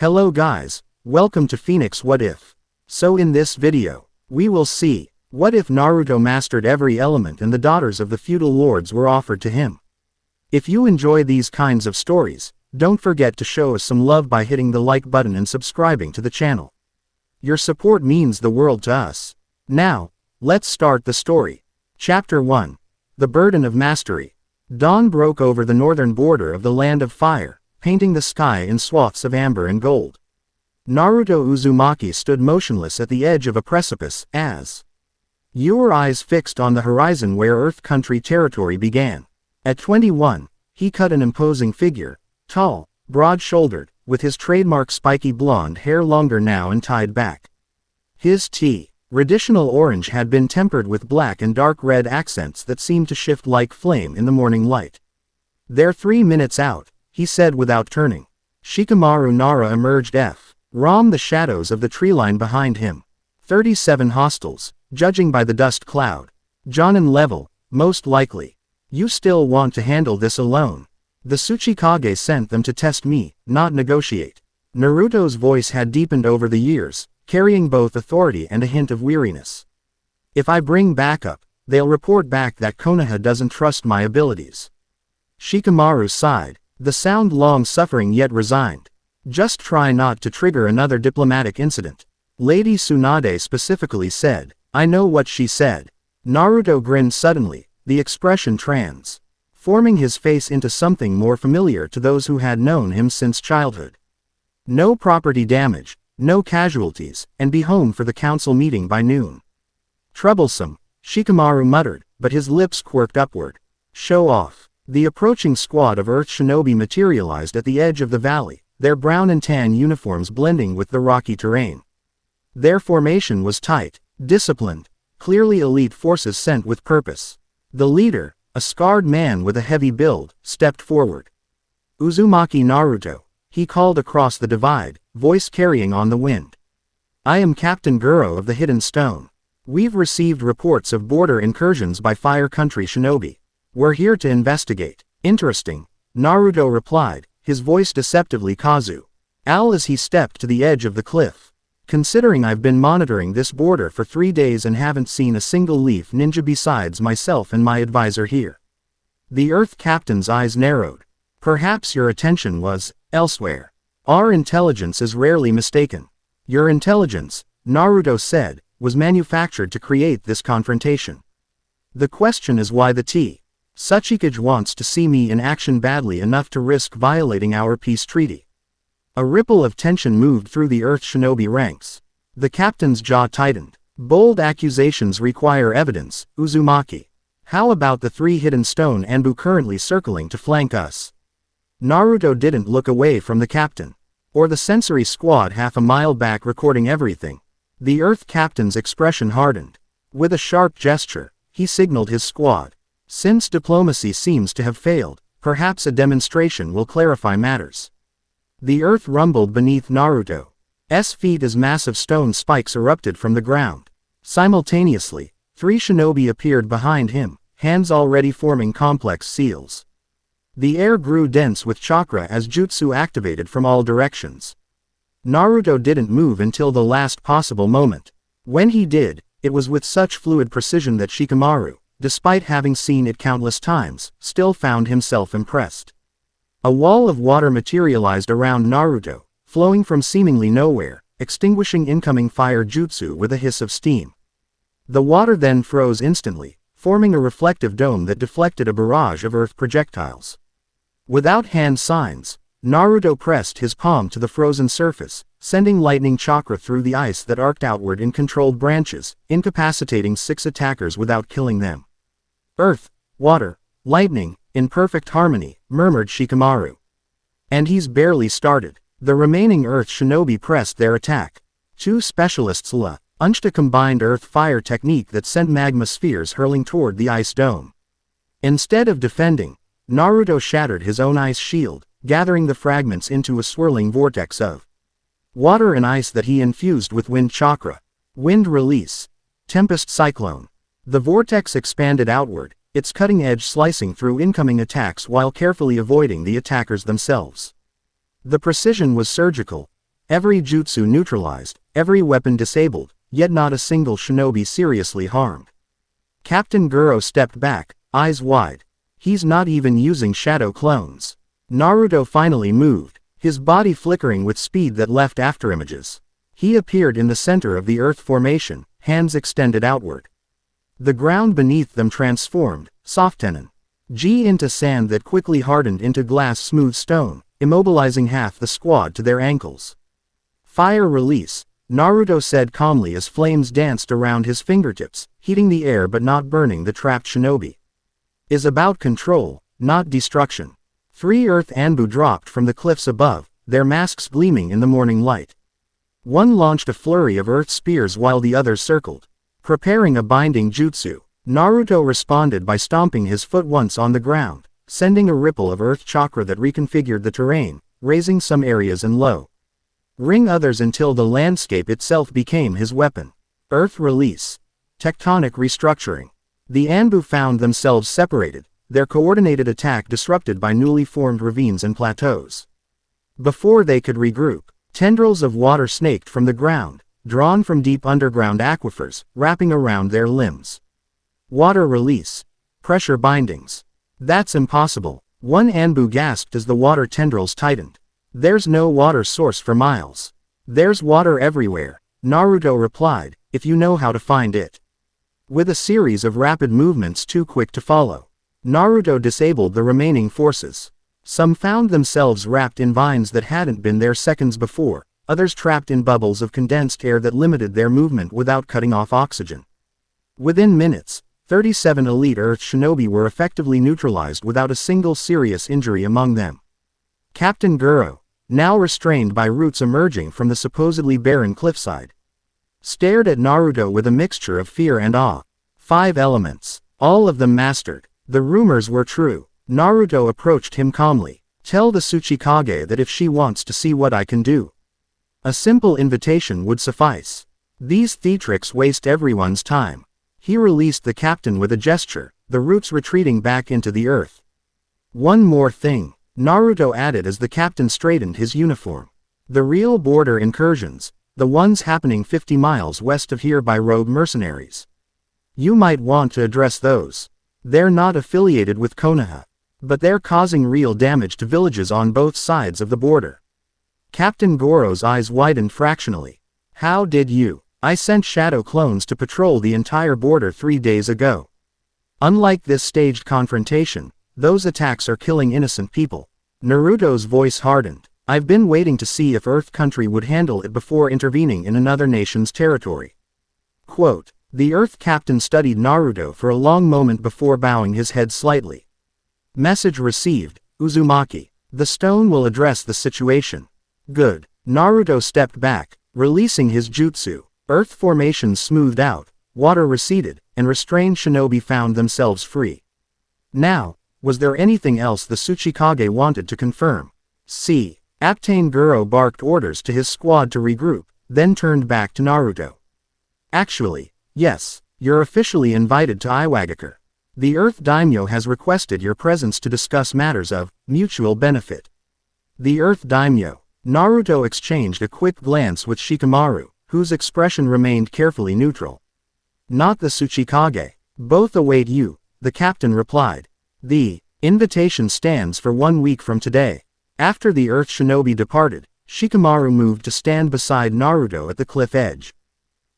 Hello guys, welcome to Phoenix What If. So in this video, we will see, what if Naruto mastered every element and the daughters of the feudal lords were offered to him? If you enjoy these kinds of stories, don't forget to show us some love by hitting the like button and subscribing to the channel. Your support means the world to us. Now, let's start the story. Chapter 1. The Burden of Mastery. Dawn broke over the northern border of the Land of Fire, painting the sky in swaths of amber and gold. Naruto Uzumaki stood motionless at the edge of a precipice, your eyes fixed on the horizon where Earth Country territory began. At 21, he cut an imposing figure, tall, broad-shouldered, with his trademark spiky blonde hair longer now and tied back. His traditional orange had been tempered with black and dark red accents that seemed to shift like flame in the morning light. "They're 3 minutes out," he said without turning. Shikamaru Nara emerged from the shadows of the treeline behind him. 37 hostiles, judging by the dust cloud. Jonin level, most likely. You still want to handle this alone? The Tsuchikage sent them to test me, not negotiate. Naruto's voice had deepened over the years, carrying both authority and a hint of weariness. If I bring backup, they'll report back that Konoha doesn't trust my abilities. Shikamaru sighed, the sound long-suffering yet resigned. Just try not to trigger another diplomatic incident. Lady Tsunade specifically said. I know what she said. Naruto grinned suddenly, the expression transforming his face into something more familiar to those who had known him since childhood. No property damage, no casualties, and be home for the council meeting by noon. Troublesome, Shikamaru muttered, but his lips quirked upward. Show off. The approaching squad of Earth Shinobi materialized at the edge of the valley, their brown and tan uniforms blending with the rocky terrain. Their formation was tight, disciplined, clearly elite forces sent with purpose. The leader, a scarred man with a heavy build, stepped forward. Uzumaki Naruto, he called across the divide, voice carrying on the wind. I am Captain Guro of the Hidden Stone. We've received reports of border incursions by Fire Country shinobi. We're here to investigate. Interesting, Naruto replied, his voice deceptively casual as he stepped to the edge of the cliff. Considering I've been monitoring this border for 3 days and haven't seen a single leaf ninja besides myself and my advisor here. The Earth Captain's eyes narrowed. Perhaps your attention was elsewhere. Our intelligence is rarely mistaken. Your intelligence, Naruto said, was manufactured to create this confrontation. The question is why the Tsuchikage wants to see me in action badly enough to risk violating our peace treaty. A ripple of tension moved through the Earth Shinobi ranks. The captain's jaw tightened. Bold accusations require evidence, Uzumaki. How about the 3 hidden stone Anbu currently circling to flank us? Naruto didn't look away from the captain. Or the sensory squad half a mile back recording everything. The Earth Captain's expression hardened. With a sharp gesture, he signaled his squad. Since diplomacy seems to have failed, perhaps a demonstration will clarify matters. The earth rumbled beneath Naruto's feet as massive stone spikes erupted from the ground. Simultaneously, 3 shinobi appeared behind him, hands already forming complex seals. The air grew dense with chakra as jutsu activated from all directions. Naruto didn't move until the last possible moment. When he did, it was with such fluid precision that Shikamaru, despite having seen it countless times, still found himself impressed. A wall of water materialized around Naruto, flowing from seemingly nowhere, extinguishing incoming fire jutsu with a hiss of steam. The water then froze instantly, forming a reflective dome that deflected a barrage of earth projectiles. Without hand signs, Naruto pressed his palm to the frozen surface, sending lightning chakra through the ice that arced outward in controlled branches, incapacitating 6 attackers without killing them. Earth, water, lightning, in perfect harmony, murmured Shikamaru. And he's barely started. The remaining Earth shinobi pressed their attack. 2 specialists launched a combined earth-fire technique that sent magma spheres hurling toward the ice dome. Instead of defending, Naruto shattered his own ice shield, gathering the fragments into a swirling vortex of water and ice that he infused with wind chakra. Wind release. Tempest cyclone. The vortex expanded outward, its cutting edge slicing through incoming attacks while carefully avoiding the attackers themselves. The precision was surgical, Every jutsu neutralized, every weapon disabled, yet not a single shinobi seriously harmed. Captain Guro stepped back, eyes wide. He's not even using shadow clones. Naruto finally moved, his body flickering with speed that left afterimages. He appeared in the center of the earth formation, hands extended outward. The ground beneath them transformed, softening into sand that quickly hardened into glass-smooth stone, immobilizing half the squad to their ankles. Fire release, Naruto said calmly as flames danced around his fingertips, heating the air but not burning the trapped shinobi. Is about control, not destruction. 3 earth Anbu dropped from the cliffs above, their masks gleaming in the morning light. One launched a flurry of earth spears while the others circled. Preparing a binding jutsu, Naruto responded by stomping his foot once on the ground, sending a ripple of earth chakra that reconfigured the terrain, raising some areas and lowering others until the landscape itself became his weapon. Earth release. Tectonic restructuring. The Anbu found themselves separated, their coordinated attack disrupted by newly formed ravines and plateaus. Before they could regroup, tendrils of water snaked from the ground, drawn from deep underground aquifers, wrapping around their limbs. Water release. Pressure bindings. That's impossible, one Anbu gasped as the water tendrils tightened. There's no water source for miles. There's water everywhere, Naruto replied, if you know how to find it. With a series of rapid movements too quick to follow, Naruto disabled the remaining forces. Some found themselves wrapped in vines that hadn't been there seconds before, others trapped in bubbles of condensed air that limited their movement without cutting off oxygen. Within minutes, 37 elite Earth shinobi were effectively neutralized without a single serious injury among them. Captain Guro, now restrained by roots emerging from the supposedly barren cliffside, stared at Naruto with a mixture of fear and awe. 5 elements, all of them mastered. The rumors were true. Naruto approached him calmly. Tell the Tsuchikage that if she wants to see what I can do, a simple invitation would suffice. These theatrics waste everyone's time. He released the captain with a gesture, the roots retreating back into the earth. One more thing, Naruto added as the captain straightened his uniform. The real border incursions, the ones happening 50 miles west of here by rogue mercenaries. You might want to address those. They're not affiliated with Konoha, but they're causing real damage to villages on both sides of the border. Captain Goro's eyes widened fractionally. How did you? I sent shadow clones to patrol the entire border 3 days ago. Unlike this staged confrontation, those attacks are killing innocent people. Naruto's voice hardened. I've been waiting to see if Earth Country would handle it before intervening in another nation's territory. Quote, the Earth captain studied Naruto for a long moment before bowing his head slightly. Message received, Uzumaki. The stone will address the situation. Good. Naruto stepped back, releasing his jutsu. Earth formations smoothed out, water receded, and restrained shinobi found themselves free. Now, was there anything else the Tsuchikage wanted to confirm? See. Captain Guro barked orders to his squad to regroup, then turned back to Naruto. Actually, yes, you're officially invited to Iwagakure. The Earth Daimyo has requested your presence to discuss matters of mutual benefit. The Earth Daimyo. Naruto exchanged a quick glance with Shikamaru, whose expression remained carefully neutral. Not the Tsuchikage. Both await you, the captain replied. The invitation stands for 1 week from today. After the Earth Shinobi departed, Shikamaru moved to stand beside Naruto at the cliff edge.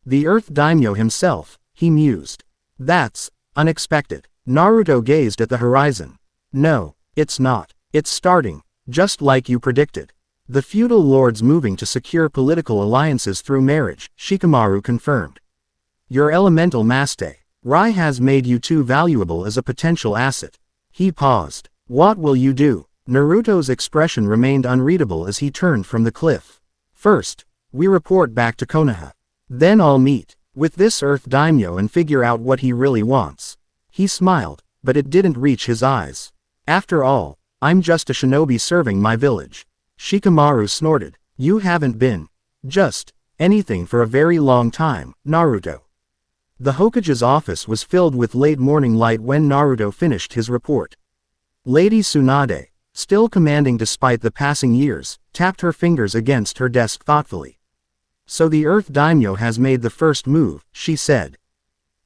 The Earth Daimyo himself, he mused. That's unexpected. Naruto gazed at the horizon. No, it's not. It's starting, just like you predicted. The feudal lords moving to secure political alliances through marriage, Shikamaru confirmed. Your elemental Maste, Rai has made you too valuable as a potential asset. He paused. What will you do? Naruto's expression remained unreadable as he turned from the cliff. First, we report back to Konoha. Then I'll meet with this Earth Daimyo and figure out what he really wants. He smiled, but it didn't reach his eyes. After all, I'm just a shinobi serving my village. Shikamaru snorted. You haven't been just anything for a very long time, Naruto. The Hokage's office was filled with late morning light when Naruto finished his report. Lady Tsunade, still commanding despite the passing years, tapped her fingers against her desk thoughtfully. So the Earth Daimyo has made the first move, she said.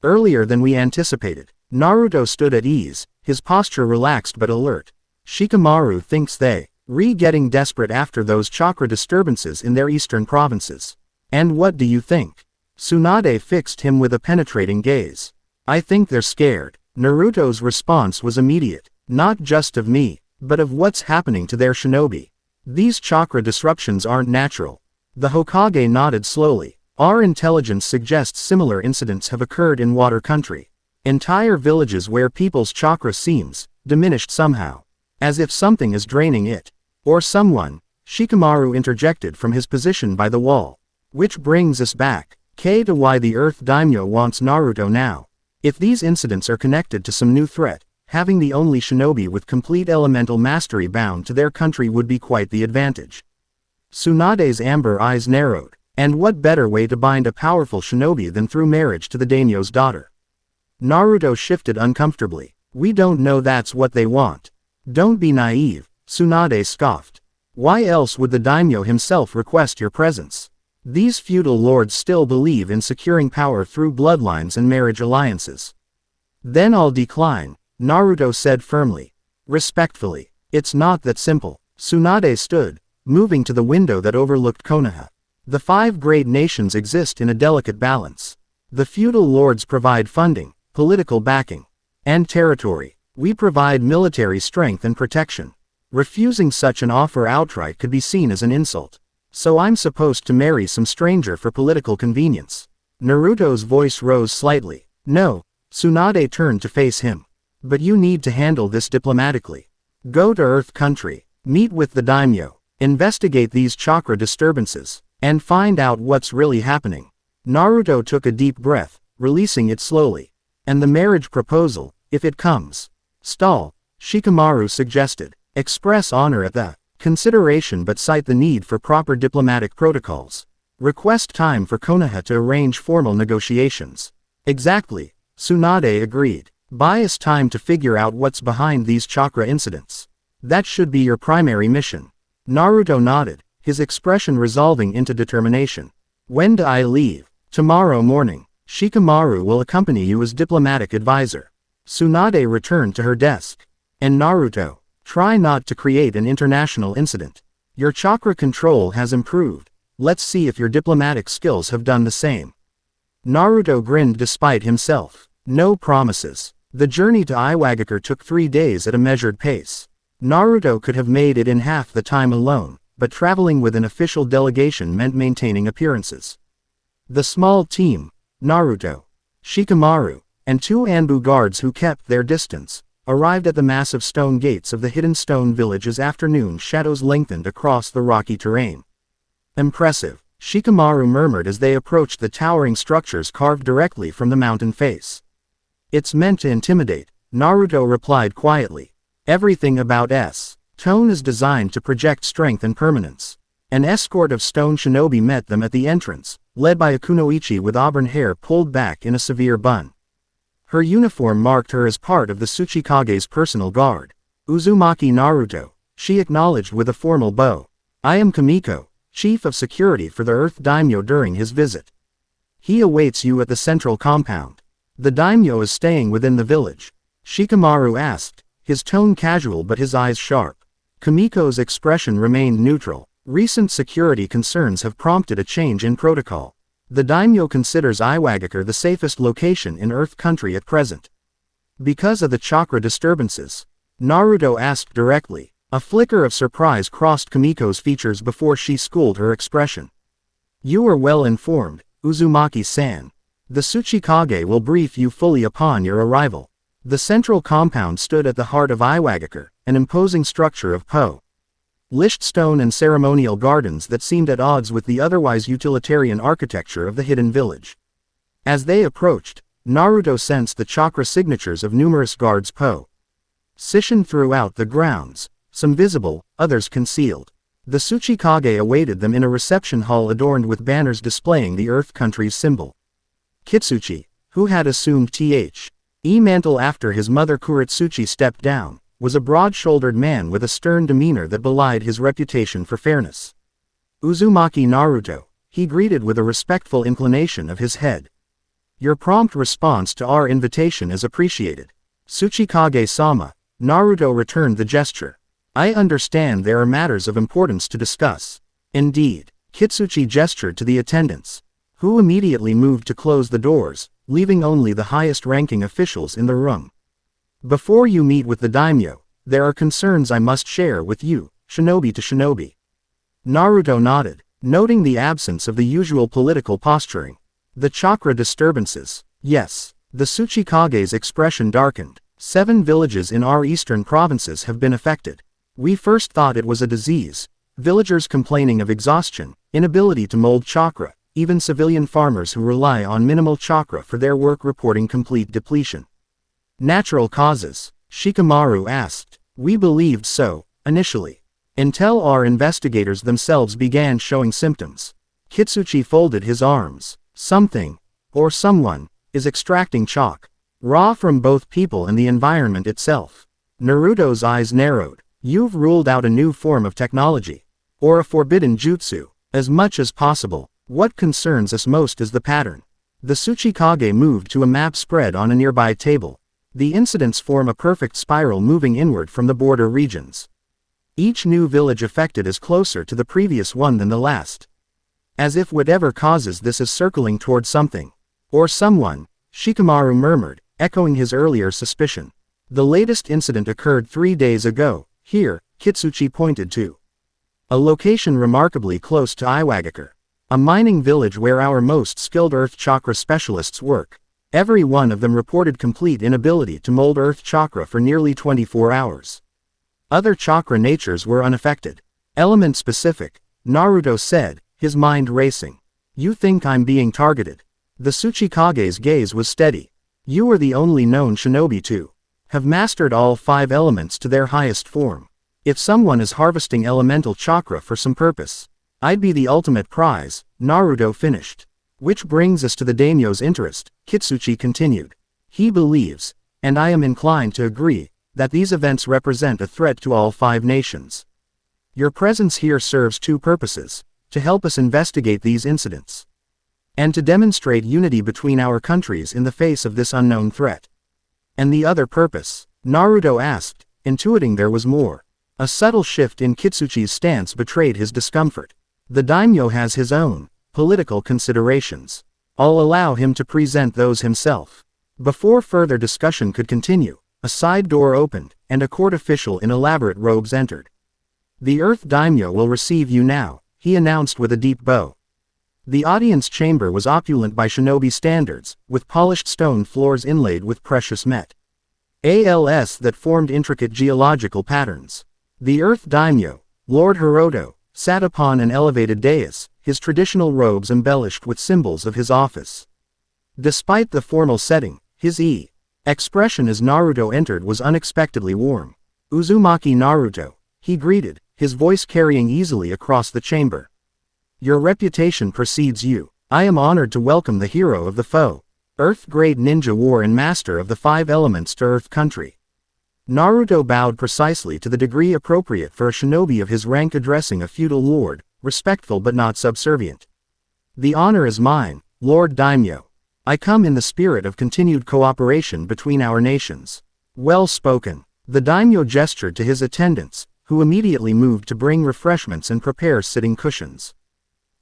Earlier than we anticipated. Naruto stood at ease, his posture relaxed but alert. Shikamaru thinks they getting desperate after those chakra disturbances in their eastern provinces. And what do you think? Tsunade fixed him with a penetrating gaze. I think they're scared. Naruto's response was immediate. Not just of me, but of what's happening to their shinobi. These chakra disruptions aren't natural. The Hokage nodded slowly. Our intelligence suggests similar incidents have occurred in Water Country. Entire villages where people's chakra seems diminished somehow. As if something is draining it. Or someone, Shikamaru interjected from his position by the wall. Which brings us back, to why the Earth Daimyo wants Naruto now. If these incidents are connected to some new threat, having the only shinobi with complete elemental mastery bound to their country would be quite the advantage. Tsunade's amber eyes narrowed. And what better way to bind a powerful shinobi than through marriage to the daimyo's daughter? Naruto shifted uncomfortably. We don't know that's what they want. Don't be naive, Tsunade scoffed. Why else would the daimyo himself request your presence? These feudal lords still believe in securing power through bloodlines and marriage alliances. Then I'll decline, Naruto said firmly. Respectfully. It's not that simple. Tsunade stood, moving to the window that overlooked Konoha. The 5 great nations exist in a delicate balance. The feudal lords provide funding, political backing, and territory. We provide military strength and protection. Refusing such an offer outright could be seen as an insult. So I'm supposed to marry some stranger for political convenience. Naruto's voice rose slightly. No, Tsunade turned to face him. But you need to handle this diplomatically. Go to Earth Country, meet with the daimyo, investigate these chakra disturbances, and find out what's really happening. Naruto took a deep breath, releasing it slowly. And the marriage proposal, if it comes. Stall, Shikamaru suggested. Express honor at the consideration but cite the need for proper diplomatic protocols. Request time for Konoha to arrange formal negotiations. Exactly, Tsunade agreed. Buy us time to figure out what's behind these chakra incidents. That should be your primary mission. Naruto nodded, his expression resolving into determination. When do I leave? Tomorrow morning. Shikamaru will accompany you as diplomatic advisor. Tsunade returned to her desk. And Naruto, try not to create an international incident. Your chakra control has improved. Let's see if your diplomatic skills have done the same. Naruto grinned despite himself. No promises. The journey to Iwagakure took 3 days at a measured pace. Naruto could have made it in half the time alone, but traveling with an official delegation meant maintaining appearances. The small team, Naruto, Shikamaru, and 2 Anbu guards who kept their distance, arrived at the massive stone gates of the hidden stone village as afternoon shadows lengthened across the rocky terrain. Impressive, Shikamaru murmured as they approached the towering structures carved directly from the mountain face. It's meant to intimidate, Naruto replied quietly. Everything about S. Tone is designed to project strength and permanence. An escort of stone shinobi met them at the entrance, led by a kunoichi with auburn hair pulled back in a severe bun. Her uniform marked her as part of the Tsuchikage's personal guard. Uzumaki Naruto, she acknowledged with a formal bow. I am Kamiko, chief of security for the Earth Daimyo during his visit. He awaits you at the central compound. The daimyo is staying within the village. Shikamaru asked, his tone casual but his eyes sharp. Kamiko's expression remained neutral. Recent security concerns have prompted a change in protocol. The daimyo considers Iwagakure the safest location in Earth Country at present. Because of the chakra disturbances? Naruto asked directly. A flicker of surprise crossed Kamiko's features before she schooled her expression. You are well informed, Uzumaki-san. The Tsuchikage will brief you fully upon your arrival. The central compound stood at the heart of Iwagakure, an imposing structure of polished stone and ceremonial gardens that seemed at odds with the otherwise utilitarian architecture of the hidden village. As they approached, Naruto sensed the chakra signatures of numerous guards positioned throughout the grounds, some visible, others concealed. The Tsuchikage awaited them in a reception hall adorned with banners displaying the Earth Country's symbol. Kitsuchi, who had assumed the mantle after his mother Kuretsuchi stepped down, was a broad-shouldered man with a stern demeanor that belied his reputation for fairness. Uzumaki Naruto, he greeted with a respectful inclination of his head. Your prompt response to our invitation is appreciated. Tsuchikage-sama, Naruto returned the gesture. I understand there are matters of importance to discuss. Indeed, Kitsuchi gestured to the attendants, who immediately moved to close the doors, leaving only the highest-ranking officials in the room. Before you meet with the daimyo, there are concerns I must share with you, shinobi to shinobi. Naruto nodded, noting the absence of the usual political posturing. The chakra disturbances. Yes. The Tsuchikage's expression darkened. 7 villages in our eastern provinces have been affected. We first thought it was a disease. Villagers complaining of exhaustion, inability to mold chakra, even civilian farmers who rely on minimal chakra for their work reporting complete depletion. Natural causes? Shikamaru asked. We believed so, initially. Until our investigators themselves began showing symptoms. Kitsuchi folded his arms. Something, or someone, is extracting chalk. Raw from both people and the environment itself. Naruto's eyes narrowed. You've ruled out a new form of technology. Or a forbidden jutsu. As much as possible, what concerns us most is the pattern. The Tsuchikage moved to a map spread on a nearby table. The incidents form a perfect spiral moving inward from the border regions. Each new village affected is closer to the previous one than the last. As if whatever causes this is circling toward something. Or someone, Shikamaru murmured, echoing his earlier suspicion. The latest incident occurred 3 days ago. Here, Kitsuchi pointed to a location remarkably close to Iwagakure, a mining village where our most skilled earth chakra specialists work. Every one of them reported complete inability to mold earth chakra for nearly 24 hours. Other chakra natures were unaffected. Element specific, Naruto said, his mind racing. You think I'm being targeted? The Tsuchikage's gaze was steady. You are the only known shinobi to have mastered all 5 elements to their highest form. If someone is harvesting elemental chakra for some purpose, I'd be the ultimate prize, Naruto finished. Which brings us to the daimyo's interest, Kitsuchi continued. He believes, and I am inclined to agree, that these events represent a threat to all 5 nations. Your presence here serves 2 purposes, to help us investigate these incidents, and to demonstrate unity between our countries in the face of this unknown threat. And the other purpose? Naruto asked, intuiting there was more. A subtle shift in Kitsuchi's stance betrayed his discomfort. The daimyo has his own political considerations. I'll allow him to present those himself. Before further discussion could continue, a side door opened, and a court official in elaborate robes entered. The Earth Daimyo will receive you now, he announced with a deep bow. The audience chamber was opulent by shinobi standards, with polished stone floors inlaid with precious metals that formed intricate geological patterns. The Earth Daimyo, Lord Hiroto, sat upon an elevated dais, his traditional robes embellished with symbols of his office. Despite the formal setting, his expression as Naruto entered was unexpectedly warm. Uzumaki Naruto, he greeted, his voice carrying easily across the chamber. Your reputation precedes you. I am honored to welcome the hero of the foe. Earth-grade ninja war and master of the 5 elements to Earth Country. Naruto bowed precisely to the degree appropriate for a shinobi of his rank addressing a feudal lord, respectful but not subservient. The honor is mine, Lord Daimyo. I come in the spirit of continued cooperation between our nations. Well spoken. The daimyo gestured to his attendants, who immediately moved to bring refreshments and prepare sitting cushions.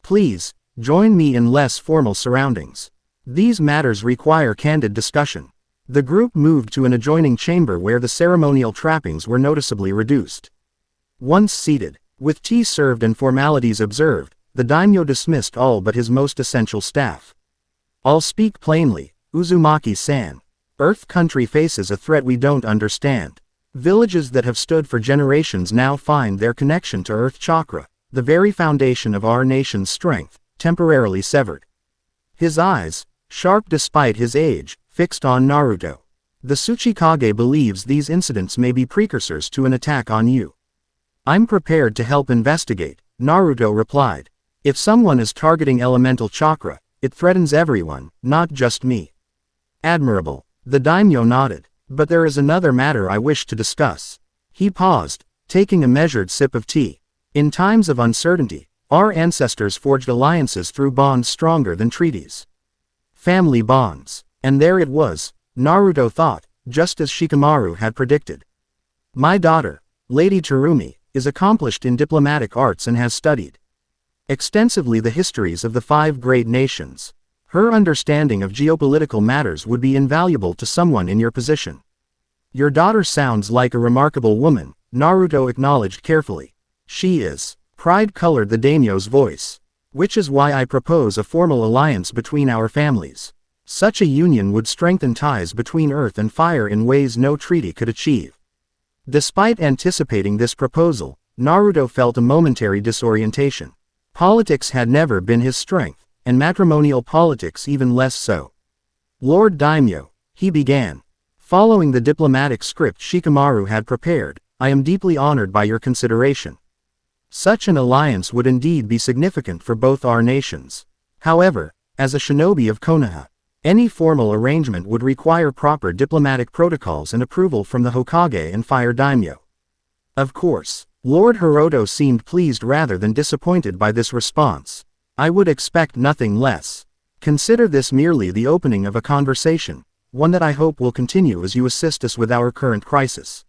Please, join me in less formal surroundings. These matters require candid discussion. The group moved to an adjoining chamber where the ceremonial trappings were noticeably reduced. Once seated, with tea served and formalities observed, the daimyo dismissed all but his most essential staff. I'll speak plainly, Uzumaki-san. Earth Country faces a threat we don't understand. Villages that have stood for generations now find their connection to Earth Chakra, the very foundation of our nation's strength, temporarily severed. His eyes, sharp despite his age, fixed on Naruto. The Tsuchikage believes these incidents may be precursors to an attack on you. I'm prepared to help investigate, Naruto replied. If someone is targeting elemental chakra, it threatens everyone, not just me. Admirable. The daimyo nodded. But there is another matter I wish to discuss. He paused, taking a measured sip of tea. In times of uncertainty, our ancestors forged alliances through bonds stronger than treaties. Family bonds. And there it was, Naruto thought, just as Shikamaru had predicted. My daughter, Lady Terumi, is accomplished in diplomatic arts and has studied extensively the histories of the 5 great nations. Her understanding of geopolitical matters would be invaluable to someone in your position. Your daughter sounds like a remarkable woman, Naruto acknowledged carefully. She is. Pride colored the daimyo's voice. Which is why I propose a formal alliance between our families. Such a union would strengthen ties between earth and fire in ways no treaty could achieve. Despite anticipating this proposal, Naruto felt a momentary disorientation. Politics had never been his strength, and matrimonial politics even less so. Lord Daimyo, he began. Following the diplomatic script Shikamaru had prepared, I am deeply honored by your consideration. Such an alliance would indeed be significant for both our nations. However, as a shinobi of Konoha, any formal arrangement would require proper diplomatic protocols and approval from the Hokage and Fire Daimyo. Of course, Lord Hiroto seemed pleased rather than disappointed by this response. I would expect nothing less. Consider this merely the opening of a conversation, one that I hope will continue as you assist us with our current crisis.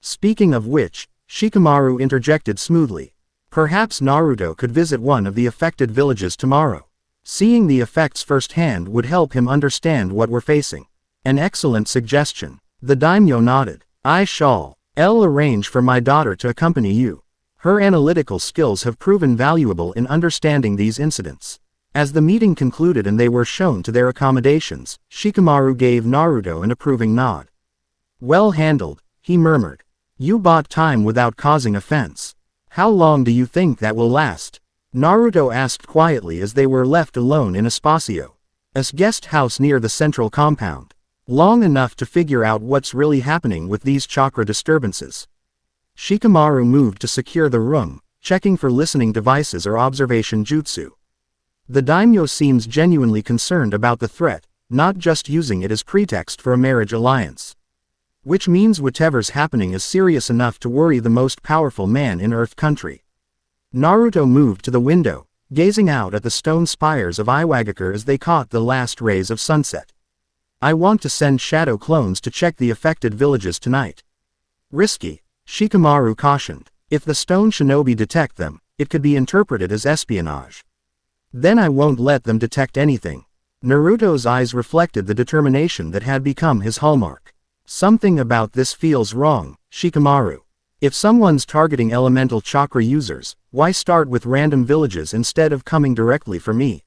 Speaking of which, Shikamaru interjected smoothly. Perhaps Naruto could visit one of the affected villages tomorrow. Seeing the effects firsthand would help him understand what we're facing. An excellent suggestion. The daimyo nodded. I shall. I'll arrange for my daughter to accompany you. Her analytical skills have proven valuable in understanding these incidents. As the meeting concluded and they were shown to their accommodations, Shikamaru gave Naruto an approving nod. Well handled, he murmured. You bought time without causing offense. How long do you think that will last? Naruto asked quietly as they were left alone in Espacio's guest house near the central compound. Long enough to figure out what's really happening with these chakra disturbances. Shikamaru moved to secure the room, checking for listening devices or observation jutsu. The daimyo seems genuinely concerned about the threat, not just using it as pretext for a marriage alliance. Which means whatever's happening is serious enough to worry the most powerful man in Earth Country. Naruto moved to the window, gazing out at the stone spires of Iwagakure as they caught the last rays of sunset. I want to send shadow clones to check the affected villages tonight. Risky, Shikamaru cautioned. If the stone shinobi detect them, it could be interpreted as espionage. Then I won't let them detect anything. Naruto's eyes reflected the determination that had become his hallmark. Something about this feels wrong, Shikamaru. If someone's targeting elemental chakra users, why start with random villages instead of coming directly for me?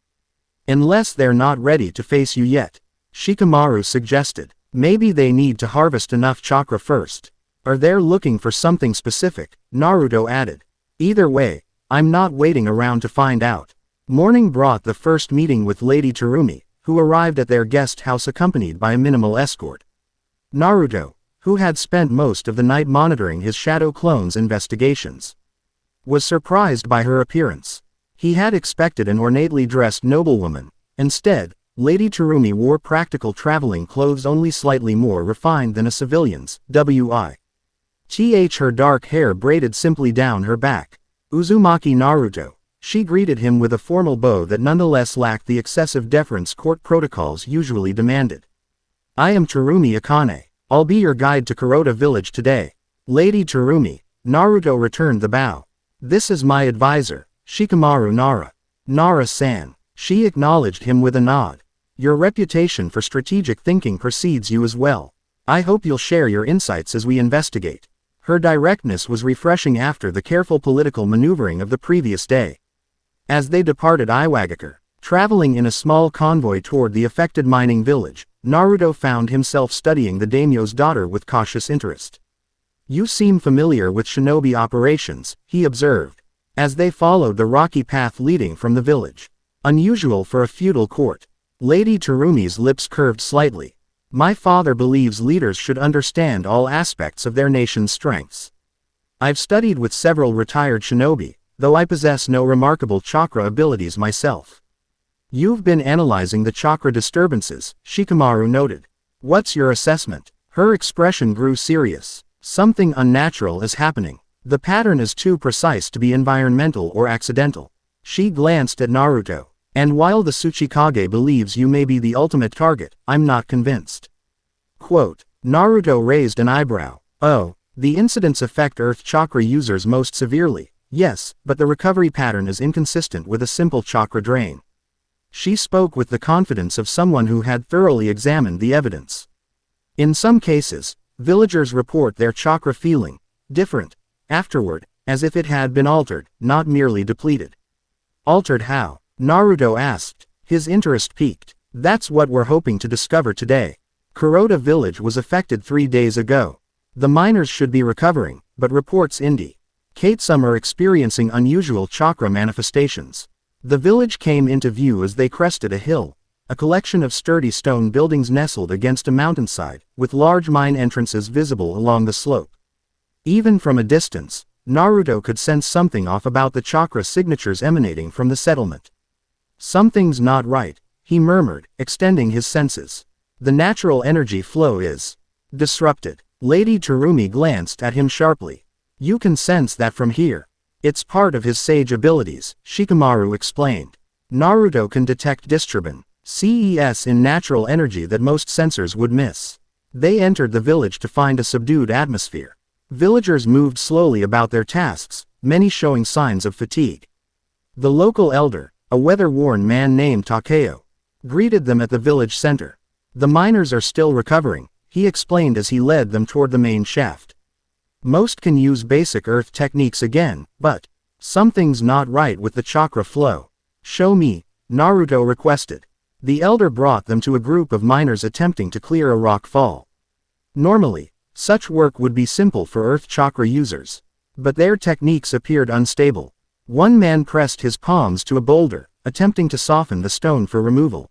Unless they're not ready to face you yet, Shikamaru suggested. Maybe they need to harvest enough chakra first. Or they're looking for something specific, Naruto added. Either way, I'm not waiting around to find out. Morning brought the first meeting with Lady Terumi, who arrived at their guest house accompanied by a minimal escort. Naruto, who had spent most of the night monitoring his shadow clone's investigations, was surprised by her appearance. He had expected an ornately dressed noblewoman. Instead, Lady Terumi wore practical traveling clothes only slightly more refined than a civilian's, her dark hair braided simply down her back. Uzumaki Naruto. She greeted him with a formal bow that nonetheless lacked the excessive deference court protocols usually demanded. I am Terumi Akane. I'll be your guide to Kuroda village today. Lady Terumi. Naruto returned the bow. This is my advisor, Shikamaru Nara. Nara-san. She acknowledged him with a nod. Your reputation for strategic thinking precedes you as well. I hope you'll share your insights as we investigate. Her directness was refreshing after the careful political maneuvering of the previous day. As they departed Iwagakure, traveling in a small convoy toward the affected mining village, Naruto found himself studying the daimyo's daughter with cautious interest. You seem familiar with shinobi operations, he observed, as they followed the rocky path leading from the village. Unusual for a feudal court. Lady Terumi's lips curved slightly. My father believes leaders should understand all aspects of their nation's strengths. I've studied with several retired shinobi, though I possess no remarkable chakra abilities myself. You've been analyzing the chakra disturbances, Shikamaru noted. What's your assessment? Her expression grew serious. Something unnatural is happening. The pattern is too precise to be environmental or accidental. She glanced at Naruto. And while the Tsuchikage believes you may be the ultimate target, I'm not convinced. Quote. Naruto raised an eyebrow. Oh, the incidents affect Earth Chakra users most severely. Yes, but the recovery pattern is inconsistent with a simple chakra drain. She spoke with the confidence of someone who had thoroughly examined the evidence. In some cases, villagers report their chakra feeling different afterward, as if it had been altered, not merely depleted. Altered how? Naruto asked. His interest piqued. That's what we're hoping to discover today. Kuroda village was affected 3 days ago. The miners should be recovering, but reports indicate some are experiencing unusual chakra manifestations. The village came into view as they crested a hill, a collection of sturdy stone buildings nestled against a mountainside, with large mine entrances visible along the slope. Even from a distance, Naruto could sense something off about the chakra signatures emanating from the settlement. Something's not right, he murmured, extending his senses. The natural energy flow is disrupted. Lady Terumi glanced at him sharply. You can sense that from here. It's part of his sage abilities, Shikamaru explained. Naruto can detect CES in natural energy that most sensors would miss. They entered the village to find a subdued atmosphere. Villagers moved slowly about their tasks, many showing signs of fatigue. The local elder, a weather-worn man named Takeo, greeted them at the village center. The miners are still recovering, he explained as he led them toward the main shaft. Most can use basic earth techniques again, but something's not right with the chakra flow. Show me, Naruto requested. The elder brought them to a group of miners attempting to clear a rock fall. Normally, such work would be simple for earth chakra users. But their techniques appeared unstable. One man pressed his palms to a boulder, attempting to soften the stone for removal.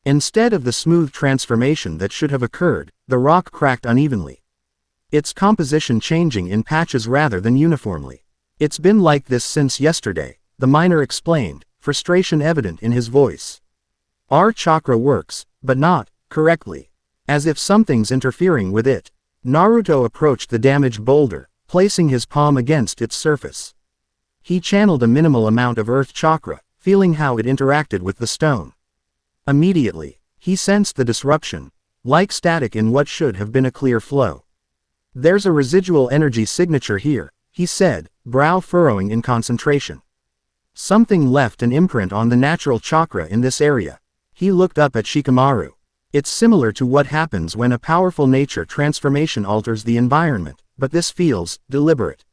Instead of the smooth transformation that should have occurred, the rock cracked unevenly. Its composition changing in patches rather than uniformly. It's been like this since yesterday, the miner explained, frustration evident in his voice. Our chakra works, but not correctly. As if something's interfering with it. Naruto approached the damaged boulder, placing his palm against its surface. He channeled a minimal amount of earth chakra, feeling how it interacted with the stone. Immediately, he sensed the disruption, like static in what should have been a clear flow. There's a residual energy signature here, he said, brow furrowing in concentration. Something left an imprint on the natural chakra in this area. He looked up at Shikamaru. It's similar to what happens when a powerful nature transformation alters the environment, but this feels deliberate.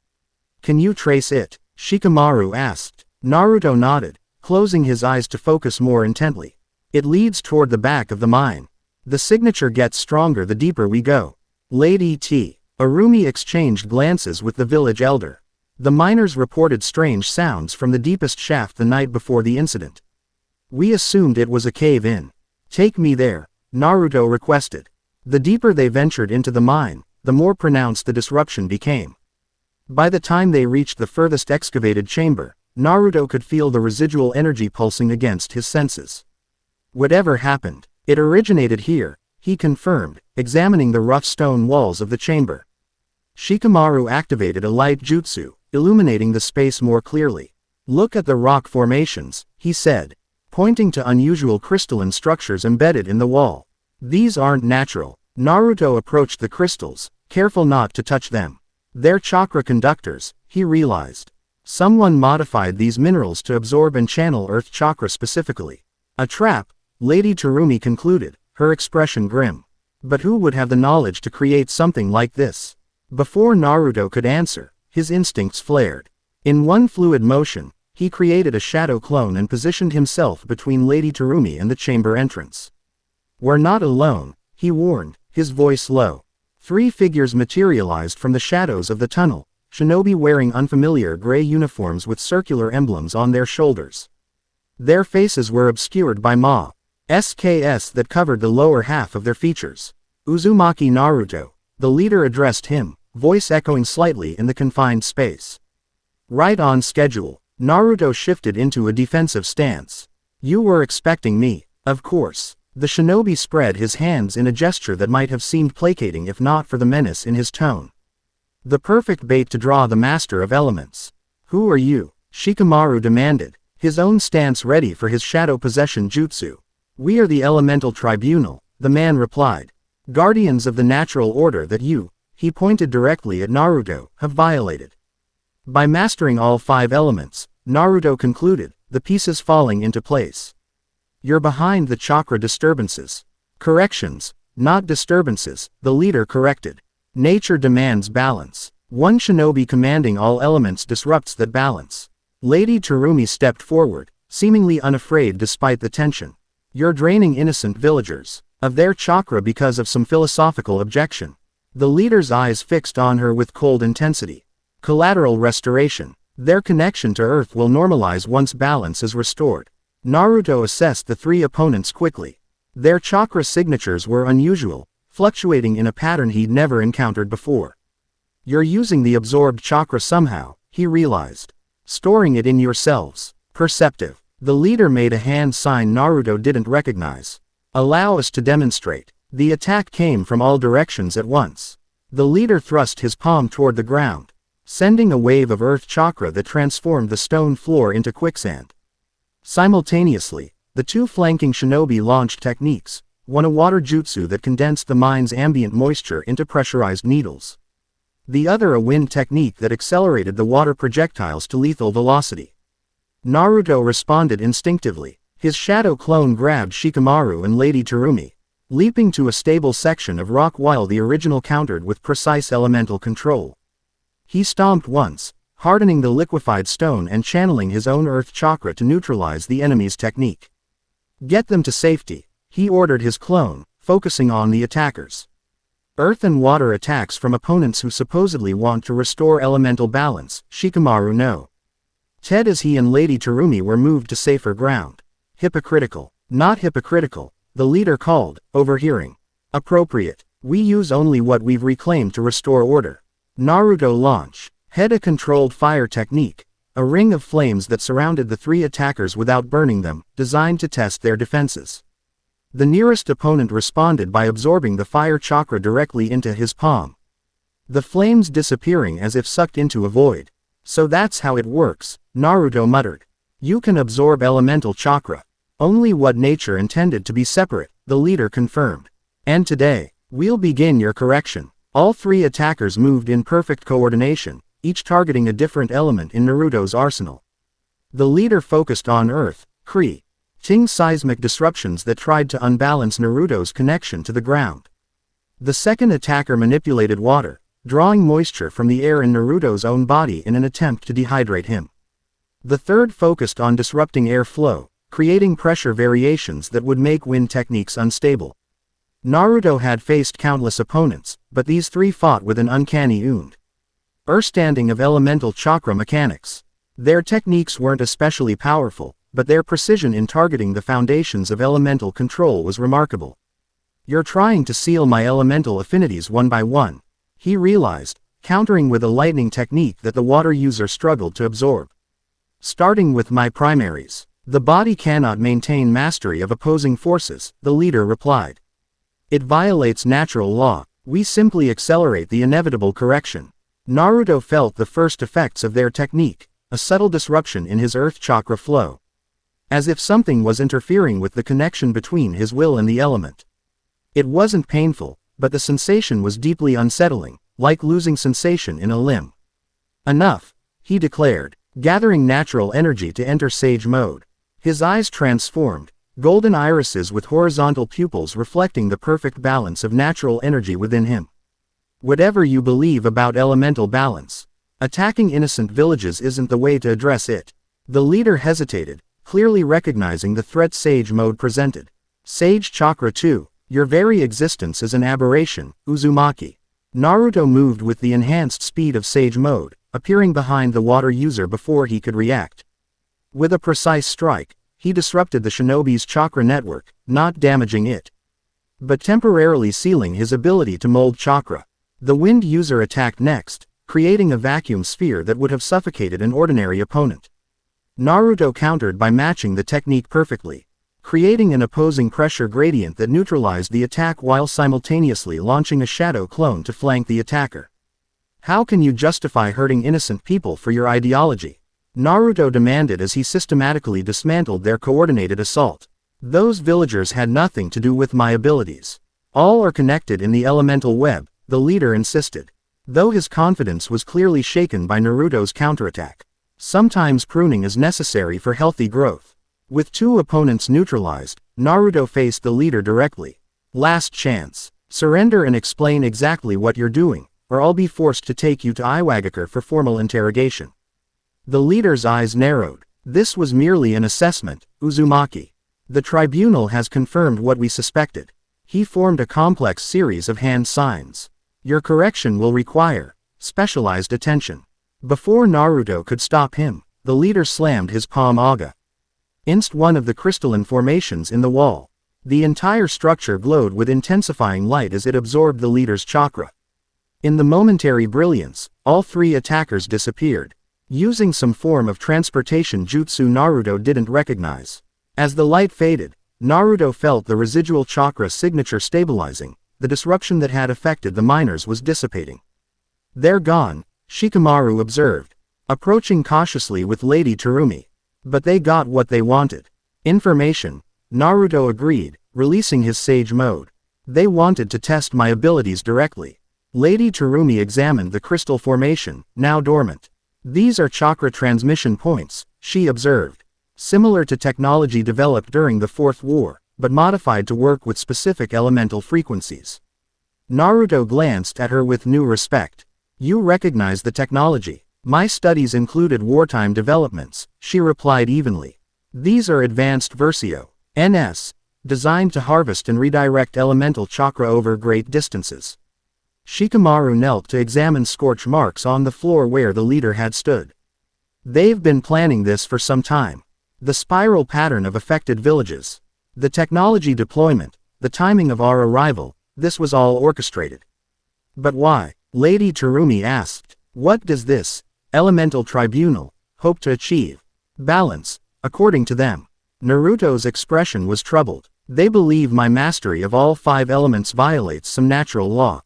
Can you trace it? Shikamaru asked. Naruto nodded, closing his eyes to focus more intently. It leads toward the back of the mine. The signature gets stronger the deeper we go. Lady T. Arumi exchanged glances with the village elder. The miners reported strange sounds from the deepest shaft the night before the incident. We assumed it was a cave-in. Take me there, Naruto requested. The deeper they ventured into the mine, the more pronounced the disruption became. By the time they reached the furthest excavated chamber, Naruto could feel the residual energy pulsing against his senses. Whatever happened, it originated here, he confirmed, examining the rough stone walls of the chamber. Shikamaru activated a light jutsu, illuminating the space more clearly. Look at the rock formations, he said, pointing to unusual crystalline structures embedded in the wall. These aren't natural. Naruto approached the crystals, careful not to touch them. They're chakra conductors, he realized. Someone modified these minerals to absorb and channel earth chakra specifically. A trap, Lady Terumi concluded, her expression grim. But who would have the knowledge to create something like this? Before Naruto could answer, his instincts flared. In one fluid motion, he created a shadow clone and positioned himself between Lady Terumi and the chamber entrance. We're not alone, he warned, his voice low. 3 figures materialized from the shadows of the tunnel, shinobi wearing unfamiliar gray uniforms with circular emblems on their shoulders. Their faces were obscured by SKS that covered the lower half of their features. Uzumaki Naruto, the leader addressed him, voice echoing slightly in the confined space. Right on schedule, Naruto shifted into a defensive stance. You were expecting me, of course. The shinobi spread his hands in a gesture that might have seemed placating if not for the menace in his tone. The perfect bait to draw the master of elements. Who are you? Shikamaru demanded, his own stance ready for his shadow possession jutsu. We are the elemental tribunal, the man replied. Guardians of the natural order that you, he pointed directly at Naruto, have violated. By mastering all 5 elements, Naruto concluded, the pieces falling into place. You're behind the chakra disturbances. Corrections, not disturbances, the leader corrected. Nature demands balance. One shinobi commanding all elements disrupts that balance. Lady Terumi stepped forward, seemingly unafraid despite the tension. You're draining innocent villagers of their chakra because of some philosophical objection. The leader's eyes fixed on her with cold intensity. Collateral restoration. Their connection to earth will normalize once balance is restored. Naruto assessed the 3 opponents quickly. Their chakra signatures were unusual, fluctuating in a pattern he'd never encountered before. You're using the absorbed chakra somehow, he realized. Storing it in yourselves. Perceptive. The leader made a hand sign Naruto didn't recognize. Allow us to demonstrate. The attack came from all directions at once. The leader thrust his palm toward the ground, sending a wave of earth chakra that transformed the stone floor into quicksand. Simultaneously, the 2 flanking shinobi launched techniques, one a water jutsu that condensed the mine's ambient moisture into pressurized needles. The other a wind technique that accelerated the water projectiles to lethal velocity. Naruto responded instinctively. His shadow clone grabbed Shikamaru and Lady Terumi, leaping to a stable section of rock while the original countered with precise elemental control. He stomped once, hardening the liquefied stone and channeling his own earth chakra to neutralize the enemy's technique. Get them to safety, he ordered his clone, focusing on the attackers. Earth and water attacks from opponents who supposedly want to restore elemental balance, Shikamaru no. Ted as he and Lady Terumi were moved to safer ground. Hypocritical. Not hypocritical, the leader called, overhearing. Appropriate. We use only what we've reclaimed to restore order. Naruto launch. Had a controlled fire technique, a ring of flames that surrounded the 3 attackers without burning them, designed to test their defenses. The nearest opponent responded by absorbing the fire chakra directly into his palm. The flames disappearing as if sucked into a void. So that's how it works, Naruto muttered. You can absorb elemental chakra. Only what nature intended to be separate, the leader confirmed. And today, we'll begin your correction. All 3 attackers moved in perfect coordination, each targeting a different element in Naruto's arsenal. The leader focused on earth, creating seismic disruptions that tried to unbalance Naruto's connection to the ground. The second attacker manipulated water, drawing moisture from the air in Naruto's own body in an attempt to dehydrate him. The third focused on disrupting air flow, creating pressure variations that would make wind techniques unstable. Naruto had faced countless opponents, but these 3 fought with an uncanny understanding of elemental chakra mechanics. Their techniques weren't especially powerful, but their precision in targeting the foundations of elemental control was remarkable. You're trying to seal my elemental affinities one by one, he realized, countering with a lightning technique that the water user struggled to absorb. Starting with my primaries. The body cannot maintain mastery of opposing forces, the leader replied. It violates natural law. We simply accelerate the inevitable correction. Naruto felt the first effects of their technique, a subtle disruption in his earth chakra flow. As if something was interfering with the connection between his will and the element. It wasn't painful, but the sensation was deeply unsettling, like losing sensation in a limb. Enough, he declared, gathering natural energy to enter sage mode. His eyes transformed, golden irises with horizontal pupils reflecting the perfect balance of natural energy within him. Whatever you believe about elemental balance, attacking innocent villages isn't the way to address it. The leader hesitated, clearly recognizing the threat Sage Mode presented. Sage Chakra 2, your very existence is an aberration, Uzumaki. Naruto moved with the enhanced speed of Sage Mode, appearing behind the water user before he could react. With a precise strike, he disrupted the shinobi's chakra network, not damaging it, but temporarily sealing his ability to mold chakra. The wind user attacked next, creating a vacuum sphere that would have suffocated an ordinary opponent. Naruto countered by matching the technique perfectly, creating an opposing pressure gradient that neutralized the attack while simultaneously launching a shadow clone to flank the attacker. How can you justify hurting innocent people for your ideology? Naruto demanded as he systematically dismantled their coordinated assault. Those villagers had nothing to do with my abilities. All are connected in the elemental web, the leader insisted. Though his confidence was clearly shaken by Naruto's counterattack. Sometimes pruning is necessary for healthy growth. With two opponents neutralized, Naruto faced the leader directly. Last chance. Surrender and explain exactly what you're doing, or I'll be forced to take you to Iwagakure for formal interrogation. The leader's eyes narrowed. This was merely an assessment, Uzumaki. The tribunal has confirmed what we suspected. He formed a complex series of hand signs. Your correction will require specialized attention. Before Naruto could stop him, the leader slammed his palm aga. Inst one of the crystalline formations in the wall. The entire structure glowed with intensifying light as it absorbed the leader's chakra. In the momentary brilliance, all three attackers disappeared. Using some form of transportation jutsu Naruto didn't recognize. As the light faded, Naruto felt the residual chakra signature stabilizing. The disruption that had affected the miners was dissipating. They're gone, Shikamaru observed, approaching cautiously with Lady Terumi. But they got what they wanted. Information, Naruto agreed, releasing his sage mode. They wanted to test my abilities directly. Lady Terumi examined the crystal formation, now dormant. These are chakra transmission points, she observed. Similar to technology developed during the Fourth War, but modified to work with specific elemental frequencies. Naruto glanced at her with new respect. You recognize the technology. My studies included wartime developments, she replied evenly. These are advanced Versio, NS, designed to harvest and redirect elemental chakra over great distances. Shikamaru knelt to examine scorch marks on the floor where the leader had stood. They've been planning this for some time. The spiral pattern of affected villages. The technology deployment, the timing of our arrival, this was all orchestrated. But why? Lady Terumi asked. What does this elemental tribunal hope to achieve? Balance, according to them. Naruto's expression was troubled. They believe my mastery of all 5 elements violates some natural law.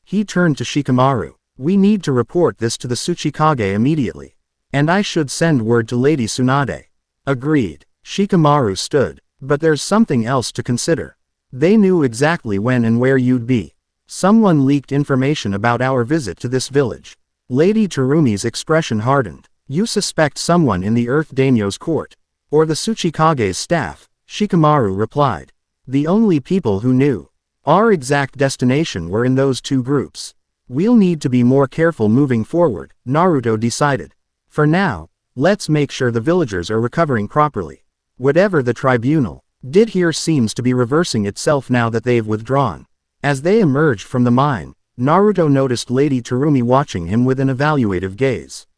He turned to Shikamaru. We need to report this to the Tsuchikage immediately. And I should send word to Lady Tsunade. Agreed. Shikamaru stood. But there's something else to consider. They knew exactly when and where you'd be. Someone leaked information about our visit to this village. Lady Terumi's expression hardened. You suspect someone in the Earth Daimyo's court. Or the Tsuchikage's staff, Shikamaru replied. The only people who knew our exact destination were in those two groups. We'll need to be more careful moving forward, Naruto decided. For now, let's make sure the villagers are recovering properly. Whatever the tribunal did here seems to be reversing itself now that they've withdrawn. As they emerged from the mine, Naruto noticed Lady Terumi watching him with an evaluative gaze.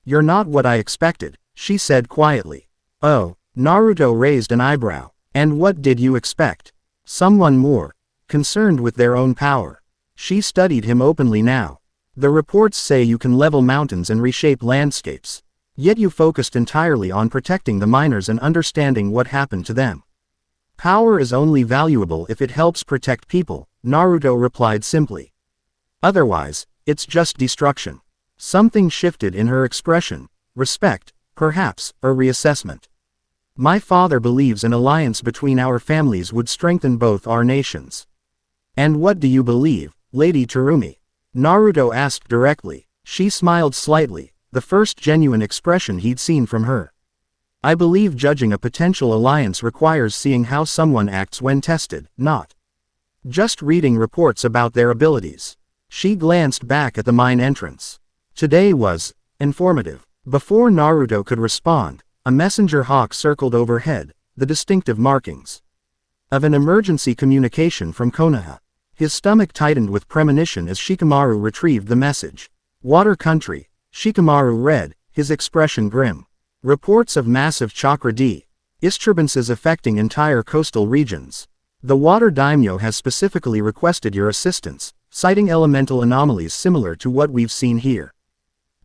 You're not what I expected, she said quietly. Oh, Naruto raised an eyebrow. And what did you expect? Someone more concerned with their own power. She studied him openly now. The reports say you can level mountains and reshape landscapes. Yet you focused entirely on protecting the miners and understanding what happened to them. Power is only valuable if it helps protect people, Naruto replied simply. Otherwise, it's just destruction. Something shifted in her expression. Respect, perhaps, or reassessment. My father believes an alliance between our families would strengthen both our nations. And what do you believe, Lady Terumi? Naruto asked directly. She smiled slightly, the first genuine expression he'd seen from her. I believe judging a potential alliance requires seeing how someone acts when tested, not just reading reports about their abilities. She glanced back at the mine entrance. Today was informative. Before Naruto could respond, a messenger hawk circled overhead, the distinctive markings of an emergency communication from Konoha. His stomach tightened with premonition as Shikamaru retrieved the message. Water Country, Shikamaru read, his expression grim. Reports of massive chakra disturbances affecting entire coastal regions. The Water Daimyo has specifically requested your assistance, citing elemental anomalies similar to what we've seen here.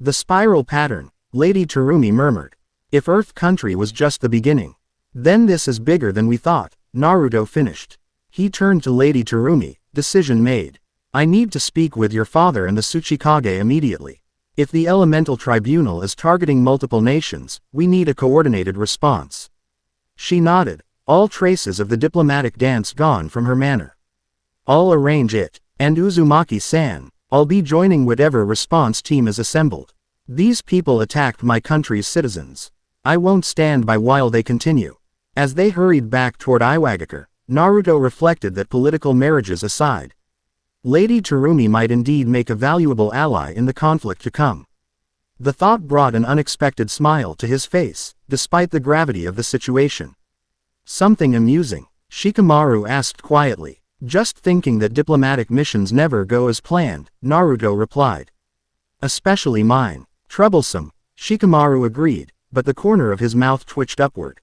The spiral pattern, Lady Terumi murmured. If Earth Country was just the beginning, then this is bigger than we thought, Naruto finished. He turned to Lady Terumi, decision made. I need to speak with your father and the Tsuchikage immediately. If the Elemental Tribunal is targeting multiple nations, we need a coordinated response. She nodded, all traces of the diplomatic dance gone from her manner. I'll arrange it, and Uzumaki-san, I'll be joining whatever response team is assembled. These people attacked my country's citizens. I won't stand by while they continue. As they hurried back toward Iwagakure, Naruto reflected that political marriages aside, Lady Terumi might indeed make a valuable ally in the conflict to come. The thought brought an unexpected smile to his face, despite the gravity of the situation. Something amusing? Shikamaru asked quietly. Just thinking that diplomatic missions never go as planned, Naruto replied. Especially mine. Troublesome, Shikamaru agreed, but the corner of his mouth twitched upward.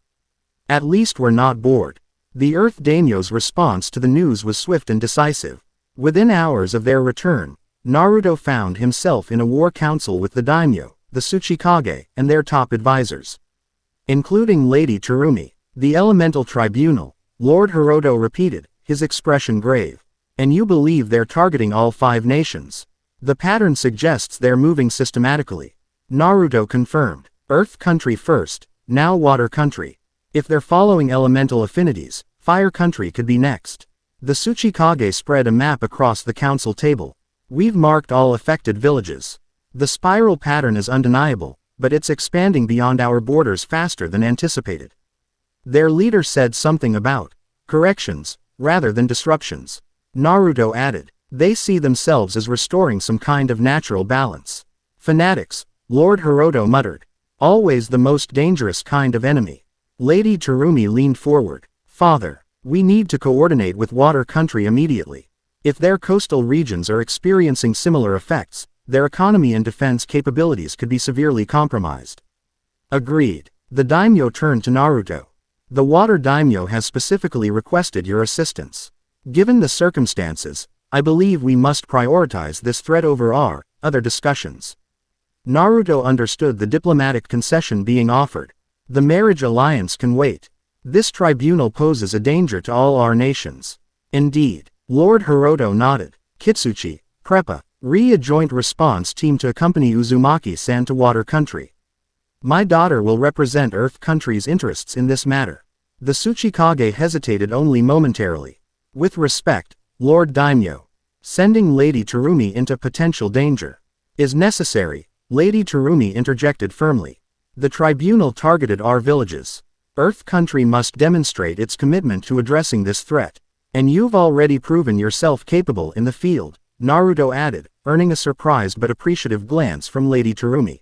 At least we're not bored. The Earth Daimyo's response to the news was swift and decisive. Within hours of their return, Naruto found himself in a war council with the daimyo, the Tsuchikage, and their top advisors. Including Lady Terumi. The Elemental Tribunal, Lord Hiroto repeated, his expression grave. And you believe they're targeting all 5 nations? The pattern suggests they're moving systematically. Naruto confirmed. Earth country first, now water country. If they're following elemental affinities, fire country could be next. The Tsuchikage spread a map across the council table. We've marked all affected villages. The spiral pattern is undeniable, but it's expanding beyond our borders faster than anticipated. Their leader said something about corrections, rather than disruptions. Naruto added, they see themselves as restoring some kind of natural balance. Fanatics, Lord Hiroto muttered. Always the most dangerous kind of enemy. Lady Terumi leaned forward. Father, we need to coordinate with water country immediately. If their coastal regions are experiencing similar effects, their economy and defense capabilities could be severely compromised. Agreed. The daimyo turned to Naruto. The water daimyo has specifically requested your assistance. Given the circumstances, I believe we must prioritize this threat over our other discussions. Naruto understood the diplomatic concession being offered. The marriage alliance can wait. This tribunal poses a danger to all our nations. Indeed. Lord Hiroto nodded. Kitsuchi, Preppa, a joint response team to accompany Uzumaki-san to water country. My daughter will represent Earth country's interests in this matter. The Tsuchikage hesitated only momentarily. With respect, Lord Daimyo. Sending Lady Terumi into potential danger is necessary, Lady Terumi interjected firmly. The tribunal targeted our villages. Earth country must demonstrate its commitment to addressing this threat. And you've already proven yourself capable in the field, Naruto added, earning a surprised but appreciative glance from Lady Terumi.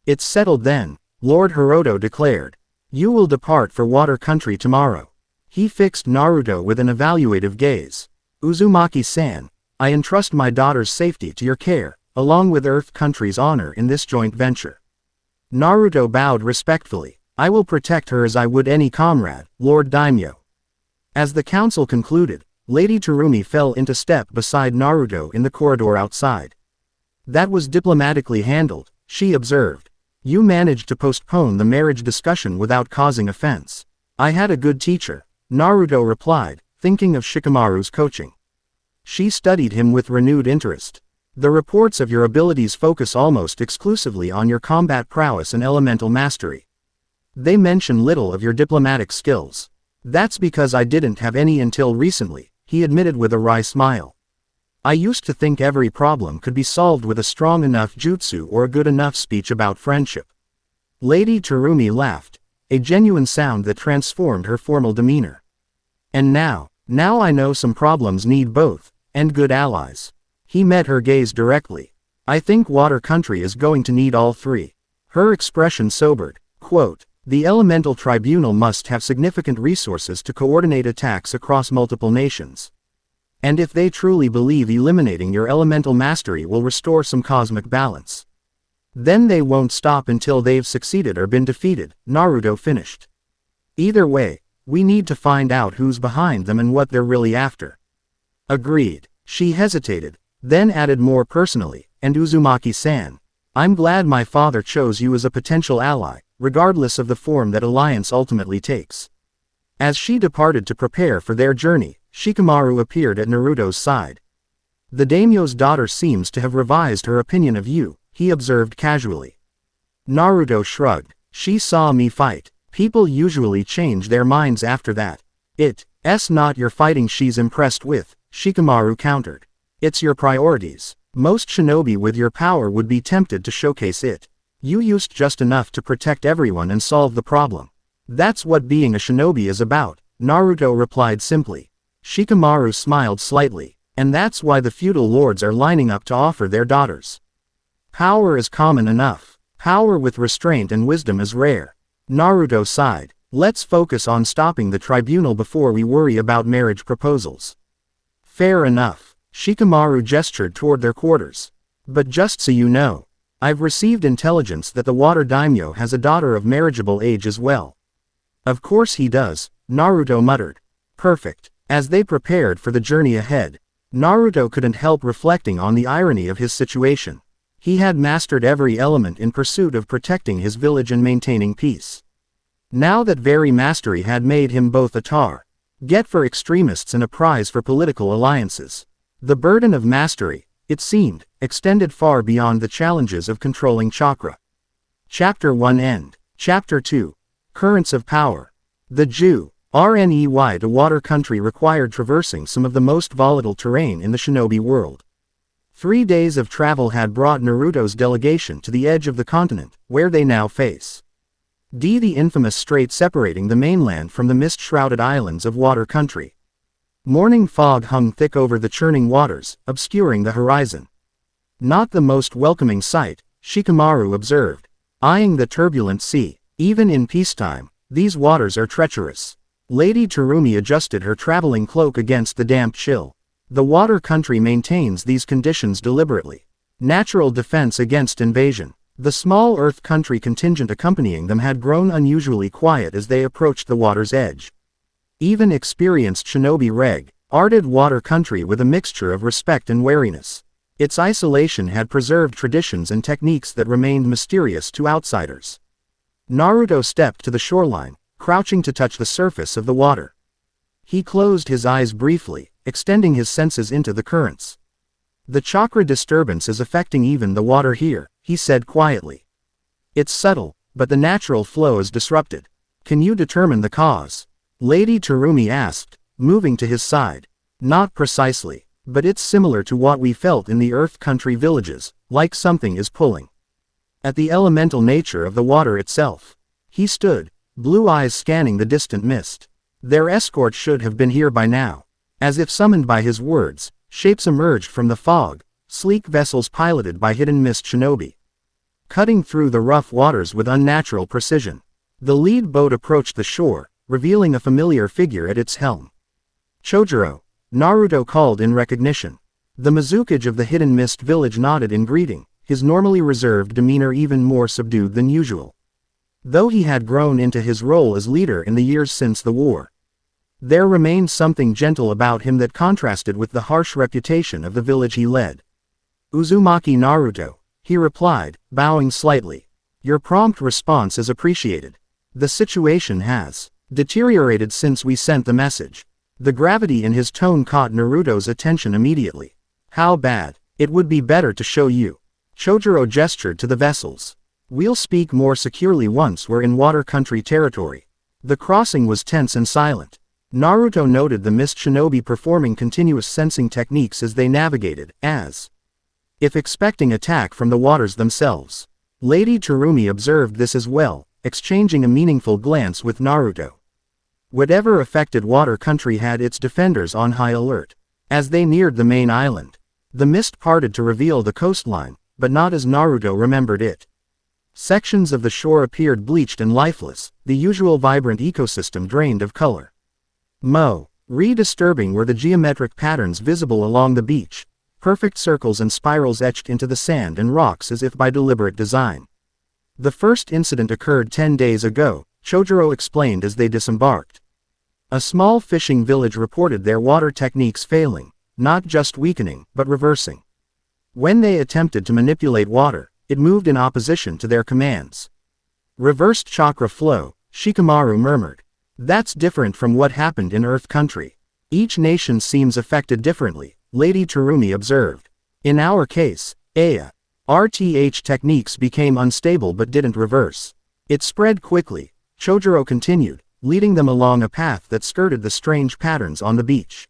It's settled then, Lord Hiroto declared. You will depart for water country tomorrow. He fixed Naruto with an evaluative gaze. Uzumaki-san, I entrust my daughter's safety to your care, along with Earth country's honor in this joint venture. Naruto bowed respectfully. I will protect her as I would any comrade, Lord Daimyo. As the council concluded, Lady Terumi fell into step beside Naruto in the corridor outside. That was diplomatically handled, she observed. You managed to postpone the marriage discussion without causing offense. I had a good teacher, Naruto replied, thinking of Shikamaru's coaching. She studied him with renewed interest. The reports of your abilities focus almost exclusively on your combat prowess and elemental mastery. They mention little of your diplomatic skills. That's because I didn't have any until recently, he admitted with a wry smile. I used to think every problem could be solved with a strong enough jutsu or a good enough speech about friendship. Lady Terumi laughed, a genuine sound that transformed her formal demeanor. And now I know some problems need both, and good allies. He met her gaze directly. I think water country is going to need all 3. Her expression sobered. Quote, the Elemental Tribunal must have significant resources to coordinate attacks across multiple nations. And if they truly believe eliminating your elemental mastery will restore some cosmic balance, then they won't stop until they've succeeded or been defeated, Naruto finished. Either way, we need to find out who's behind them and what they're really after. Agreed. She hesitated, then added more personally, and Uzumaki-san, I'm glad my father chose you as a potential ally, regardless of the form that alliance ultimately takes. As she departed to prepare for their journey, Shikamaru appeared at Naruto's side. The daimyo's daughter seems to have revised her opinion of you, he observed casually. Naruto shrugged. She saw me fight. People usually change their minds after that. It's not your fighting she's impressed with, Shikamaru countered. It's your priorities. Most shinobi with your power would be tempted to showcase it. You used just enough to protect everyone and solve the problem. That's what being a shinobi is about, Naruto replied simply. Shikamaru smiled slightly. And that's why the feudal lords are lining up to offer their daughters. Power is common enough. Power with restraint and wisdom is rare. Naruto sighed. Let's focus on stopping the tribunal before we worry about marriage proposals. Fair enough. Shikamaru gestured toward their quarters. But just so you know, I've received intelligence that the water daimyo has a daughter of marriageable age as well. Of course he does, Naruto muttered. Perfect. As they prepared for the journey ahead, Naruto couldn't help reflecting on the irony of his situation. He had mastered every element in pursuit of protecting his village and maintaining peace. Now that very mastery had made him both a target for extremists and a prize for political alliances. The burden of mastery, it seemed, extended far beyond the challenges of controlling chakra. Chapter 1 End. Chapter 2. Currents of Power. The Journey to Water Country required traversing some of the most volatile terrain in the shinobi world. 3 days of travel had brought Naruto's delegation to the edge of the continent, where they now face. The infamous strait separating the mainland from the mist-shrouded islands of Water Country. Morning fog hung thick over the churning waters, obscuring the horizon. Not the most welcoming sight, Shikamaru observed, eyeing the turbulent sea. Even in peacetime, these waters are treacherous. Lady Terumi adjusted her traveling cloak against the damp chill. The Water Country maintains these conditions deliberately. Natural defense against invasion. The small Earth Country contingent accompanying them had grown unusually quiet as they approached the water's edge. Even experienced shinobi regarded Water Country with a mixture of respect and wariness. Its isolation had preserved traditions and techniques that remained mysterious to outsiders. Naruto stepped to the shoreline, crouching to touch the surface of the water. He closed his eyes briefly, extending his senses into the currents. The chakra disturbance is affecting even the water here, he said quietly. It's subtle, but the natural flow is disrupted. Can you determine the cause? Lady Terumi asked, moving to his side. Not precisely, but it's similar to what we felt in the Earth Country villages, like something is pulling at the elemental nature of the water itself. He stood, blue eyes scanning the distant mist. Their escort should have been here by now. As if summoned by his words, shapes emerged from the fog, sleek vessels piloted by hidden mist shinobi. Cutting through the rough waters with unnatural precision. The lead boat approached the shore, revealing a familiar figure at its helm. Chojuro, Naruto called in recognition. The Mizukage of the hidden mist village nodded in greeting, his normally reserved demeanor even more subdued than usual. Though he had grown into his role as leader in the years since the war, there remained something gentle about him that contrasted with the harsh reputation of the village he led. Uzumaki Naruto, he replied, bowing slightly. Your prompt response is appreciated. The situation has deteriorated since we sent the message. The gravity in his tone caught Naruto's attention immediately. How bad? It would be better to show you. Chojuro gestured to the vessels. We'll speak more securely once we're in Water Country territory. The crossing was tense and silent. Naruto noted the mist shinobi performing continuous sensing techniques as they navigated, as if expecting attack from the waters themselves. Lady Terumi observed this as well, exchanging a meaningful glance with Naruto. Whatever affected Water Country had its defenders on high alert. As they neared the main island, the mist parted to reveal the coastline, but not as Naruto remembered it. Sections of the shore appeared bleached and lifeless, the usual vibrant ecosystem drained of color. Disturbing were the geometric patterns visible along the beach, perfect circles and spirals etched into the sand and rocks as if by deliberate design. The first incident occurred 10 days ago, Chojuro explained as they disembarked. A small fishing village reported their water techniques failing, not just weakening, but reversing. When they attempted to manipulate water, it moved in opposition to their commands. Reversed chakra flow, Shikamaru murmured. That's different from what happened in Earth Country. Each nation seems affected differently, Lady Terumi observed. In our case, RTH techniques became unstable but didn't reverse. It spread quickly, Chojuro continued, leading them along a path that skirted the strange patterns on the beach.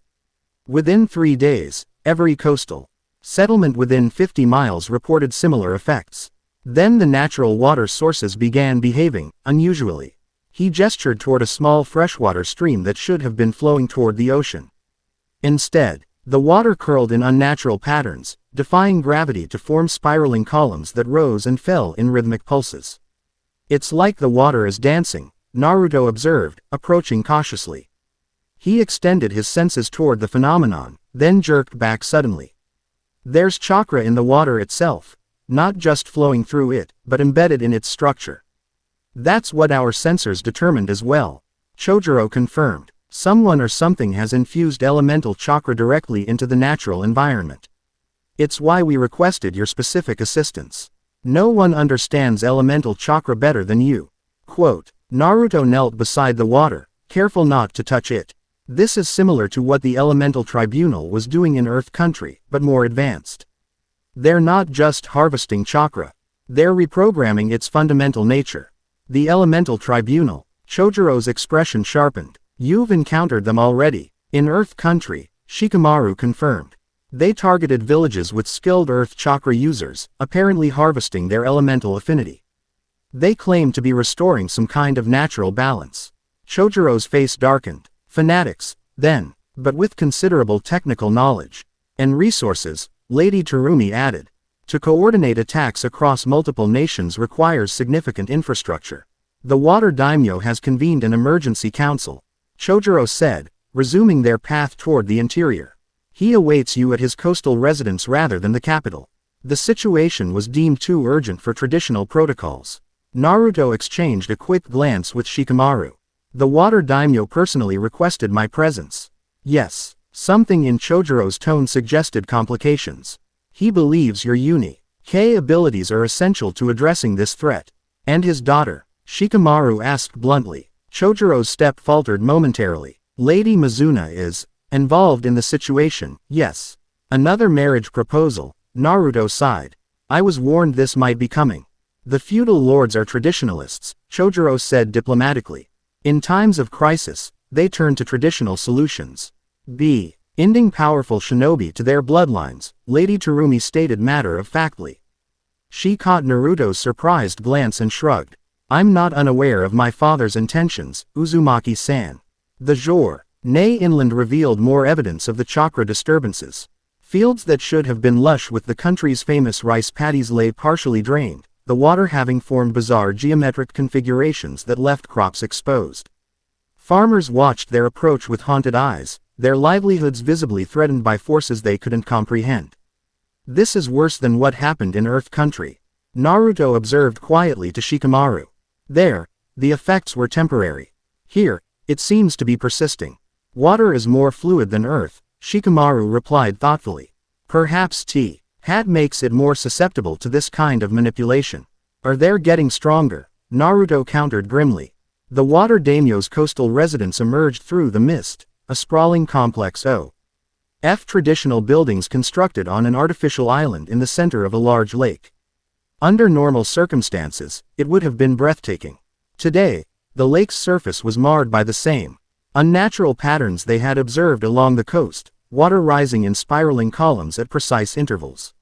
Within 3 days, every coastal settlement within 50 miles reported similar effects. Then the natural water sources began behaving unusually. He gestured toward a small freshwater stream that should have been flowing toward the ocean. Instead, the water curled in unnatural patterns, defying gravity to form spiraling columns that rose and fell in rhythmic pulses. It's like the water is dancing, Naruto observed, approaching cautiously. He extended his senses toward the phenomenon, then jerked back suddenly. There's chakra in the water itself, not just flowing through it, but embedded in its structure. That's what our sensors determined as well, Chojuro confirmed. Someone or something has infused elemental chakra directly into the natural environment. It's why we requested your specific assistance. No one understands elemental chakra better than you. Quote, Naruto knelt beside the water, careful not to touch it. This is similar to what the Elemental Tribunal was doing in Earth Country, but more advanced. They're not just harvesting chakra. They're reprogramming its fundamental nature. The Elemental Tribunal, Chojuro's expression sharpened. You've encountered them already. In Earth Country, Shikamaru confirmed. They targeted villages with skilled Earth Chakra users, apparently harvesting their elemental affinity. They claim to be restoring some kind of natural balance. Chojuro's face darkened. Fanatics, then, but with considerable technical knowledge and resources, Lady Terumi added. To coordinate attacks across multiple nations requires significant infrastructure. The Water Daimyo has convened an emergency council, Chojuro said, resuming their path toward the interior. He awaits you at his coastal residence rather than the capital. The situation was deemed too urgent for traditional protocols. Naruto exchanged a quick glance with Shikamaru. The Water Daimyo personally requested my presence. Yes, something in Chojuro's tone suggested complications. He believes your Uni-K abilities are essential to addressing this threat. And his daughter? Shikamaru asked bluntly. Chojuro's step faltered momentarily. Lady Mizuna is involved in the situation, yes. Another marriage proposal, Naruto sighed. I was warned this might be coming. The feudal lords are traditionalists, Chojuro said diplomatically. In times of crisis, they turn to traditional solutions. Ending powerful shinobi to their bloodlines, Lady Terumi stated matter-of-factly. She caught Naruto's surprised glance and shrugged. I'm not unaware of my father's intentions, Uzumaki-san. The Journey inland revealed more evidence of the chakra disturbances. Fields that should have been lush with the country's famous rice paddies lay partially drained, the water having formed bizarre geometric configurations that left crops exposed. Farmers watched their approach with haunted eyes, their livelihoods visibly threatened by forces they couldn't comprehend. This is worse than what happened in Earth Country, Naruto observed quietly to Shikamaru. There, the effects were temporary. Here, it seems to be persisting. Water is more fluid than Earth, Shikamaru replied thoughtfully. Perhaps Hat makes it more susceptible to this kind of manipulation. Or they're getting stronger, Naruto countered grimly. The Water Daimyo's coastal residence emerged through the mist, a sprawling complex of traditional buildings constructed on an artificial island in the center of a large lake. Under normal circumstances, it would have been breathtaking. Today, the lake's surface was marred by the same unnatural patterns they had observed along the coast, water rising in spiraling columns at precise intervals.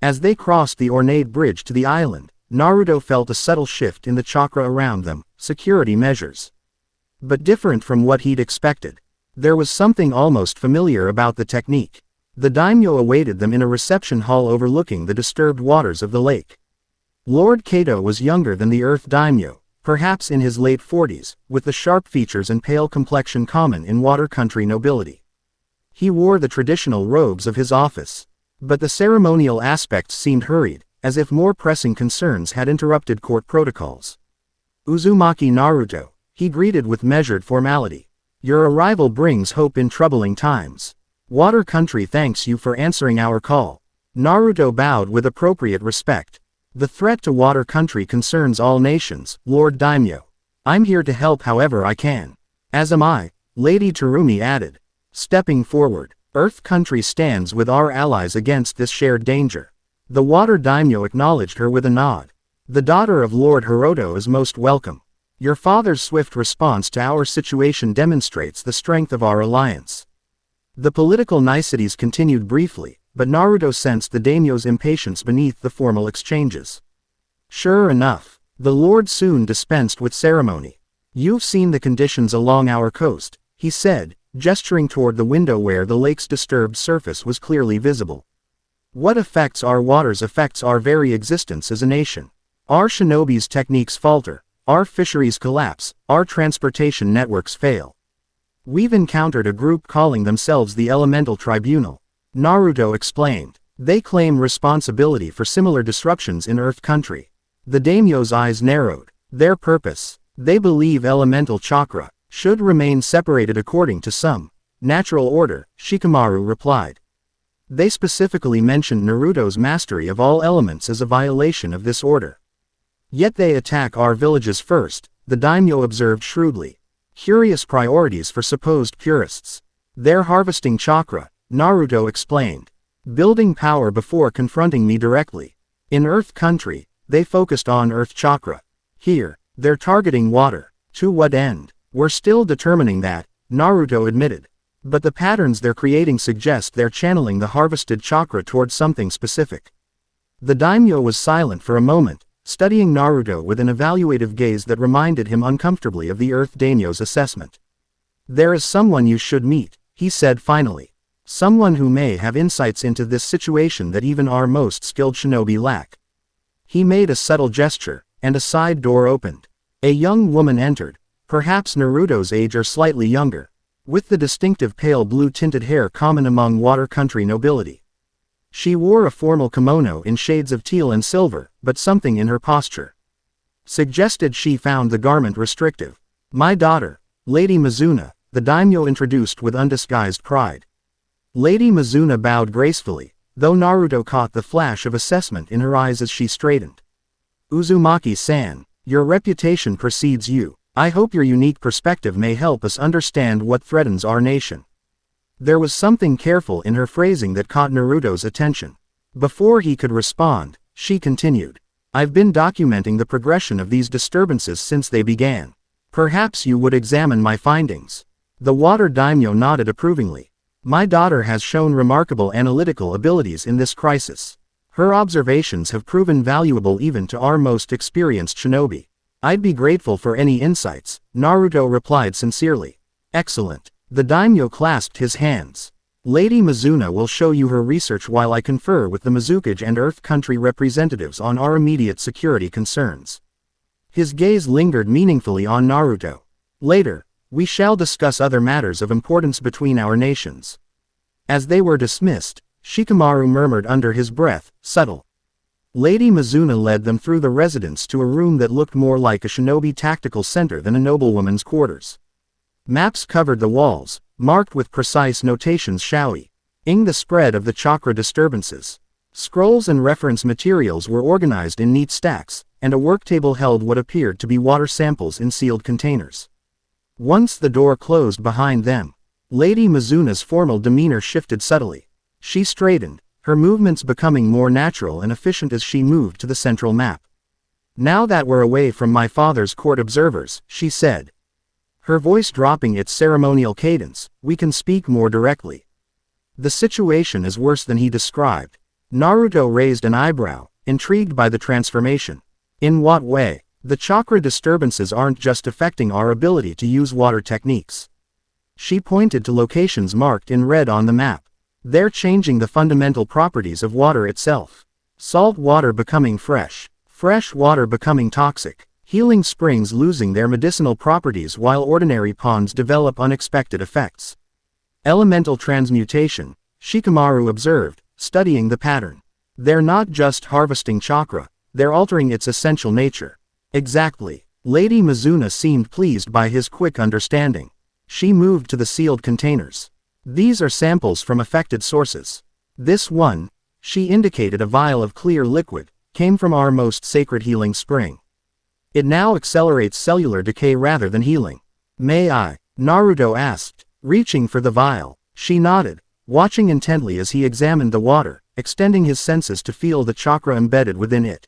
As they crossed the ornate bridge to the island, Naruto felt a subtle shift in the chakra around them, security measures. But different from what he'd expected. There was something almost familiar about the technique. The daimyo awaited them in a reception hall overlooking the disturbed waters of the lake. Lord Kato was younger than the Earth Daimyo, perhaps in his late 40s, with the sharp features and pale complexion common in water country nobility. He wore the traditional robes of his office. But the ceremonial aspects seemed hurried, as if more pressing concerns had interrupted court protocols. Uzumaki Naruto, he greeted with measured formality. Your arrival brings hope in troubling times. Water Country thanks you for answering our call. Naruto bowed with appropriate respect. The threat to Water Country concerns all nations, Lord Daimyo. I'm here to help however I can. As am I, Lady Terumi added. Stepping forward, Earth Country stands with our allies against this shared danger. The water daimyo acknowledged her with a nod. The daughter of Lord Hiroto is most welcome. Your father's swift response to our situation demonstrates the strength of our alliance. The political niceties continued briefly, but Naruto sensed the daimyo's impatience beneath the formal exchanges. Sure enough, the lord soon dispensed with ceremony. You've seen the conditions along our coast, he said, gesturing toward the window where the lake's disturbed surface was clearly visible. What affects our waters affects our very existence as a nation. Our shinobi's techniques falter, our fisheries collapse, our transportation networks fail. We've encountered a group calling themselves the Elemental Tribunal. Naruto explained. They claim responsibility for similar disruptions in Earth Country. The daimyo's eyes narrowed. Their purpose. They believe elemental chakra should remain separated according to some natural order, Shikamaru replied. They specifically mentioned Naruto's mastery of all elements as a violation of this order. Yet they attack our villages first, the daimyo observed shrewdly. Curious priorities for supposed purists. They're harvesting chakra, Naruto explained. Building power before confronting me directly. In Earth Country, they focused on Earth chakra. Here, they're targeting water. To what end? We're still determining that, Naruto admitted. But the patterns they're creating suggest they're channeling the harvested chakra towards something specific. The daimyo was silent for a moment, studying Naruto with an evaluative gaze that reminded him uncomfortably of the Earth daimyo's assessment. There is someone you should meet, he said finally. Someone who may have insights into this situation that even our most skilled shinobi lack. He made a subtle gesture, and a side door opened. A young woman entered, perhaps Naruto's age or slightly younger, with the distinctive pale blue-tinted hair common among Water Country nobility. She wore a formal kimono in shades of teal and silver, but something in her posture suggested she found the garment restrictive. My daughter, Lady Mizuna, the daimyo introduced with undisguised pride. Lady Mizuna bowed gracefully, though Naruto caught the flash of assessment in her eyes as she straightened. Uzumaki-san, your reputation precedes you. I hope your unique perspective may help us understand what threatens our nation. There was something careful in her phrasing that caught Naruto's attention. Before he could respond, she continued. I've been documenting the progression of these disturbances since they began. Perhaps you would examine my findings. The water daimyo nodded approvingly. My daughter has shown remarkable analytical abilities in this crisis. Her observations have proven valuable even to our most experienced shinobi. I'd be grateful for any insights, Naruto replied sincerely. Excellent. The daimyo clasped his hands. Lady Mizuna will show you her research while I confer with the Mizukage and Earth Country representatives on our immediate security concerns. His gaze lingered meaningfully on Naruto. Later, we shall discuss other matters of importance between our nations. As they were dismissed, Shikamaru murmured under his breath, subtle. Lady Mizuna led them through the residence to a room that looked more like a shinobi tactical center than a noblewoman's quarters. Maps covered the walls, marked with precise notations showing the spread of the chakra disturbances. Scrolls and reference materials were organized in neat stacks, and a worktable held what appeared to be water samples in sealed containers. Once the door closed behind them, Lady Mizuna's formal demeanor shifted subtly. She straightened, her movements becoming more natural and efficient as she moved to the central map. Now that we're away from my father's court observers, she said, her voice dropping its ceremonial cadence, we can speak more directly. The situation is worse than he described. Naruto raised an eyebrow, intrigued by the transformation. In what way? The chakra disturbances aren't just affecting our ability to use water techniques. She pointed to locations marked in red on the map. They're changing the fundamental properties of water itself. Salt water becoming fresh, fresh water becoming toxic. Healing springs losing their medicinal properties while ordinary ponds develop unexpected effects. Elemental transmutation, Shikamaru observed, studying the pattern. They're not just harvesting chakra, they're altering its essential nature. Exactly. Lady Mizuna seemed pleased by his quick understanding. She moved to the sealed containers. These are samples from affected sources. This one, she indicated a vial of clear liquid, came from our most sacred healing spring. It now accelerates cellular decay rather than healing. May I? Naruto asked, reaching for the vial. She nodded, watching intently as he examined the water, extending his senses to feel the chakra embedded within it.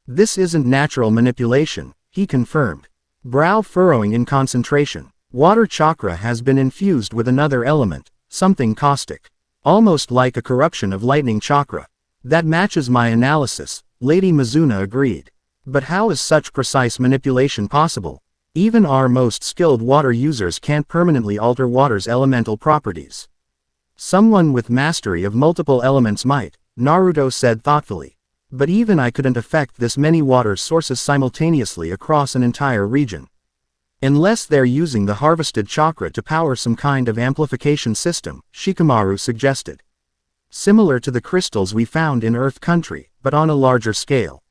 This isn't natural manipulation, he confirmed, brow furrowing in concentration. Water chakra has been infused with another element, something caustic. Almost like a corruption of lightning chakra. That matches my analysis, Lady Mizuna agreed. But how is such precise manipulation possible? Even our most skilled water users can't permanently alter water's elemental properties. Someone with mastery of multiple elements might, Naruto said thoughtfully. But even I couldn't affect this many water sources simultaneously across an entire region. Unless they're using the harvested chakra to power some kind of amplification system, Shikamaru suggested. Similar to the crystals we found in Earth Country, but on a larger scale.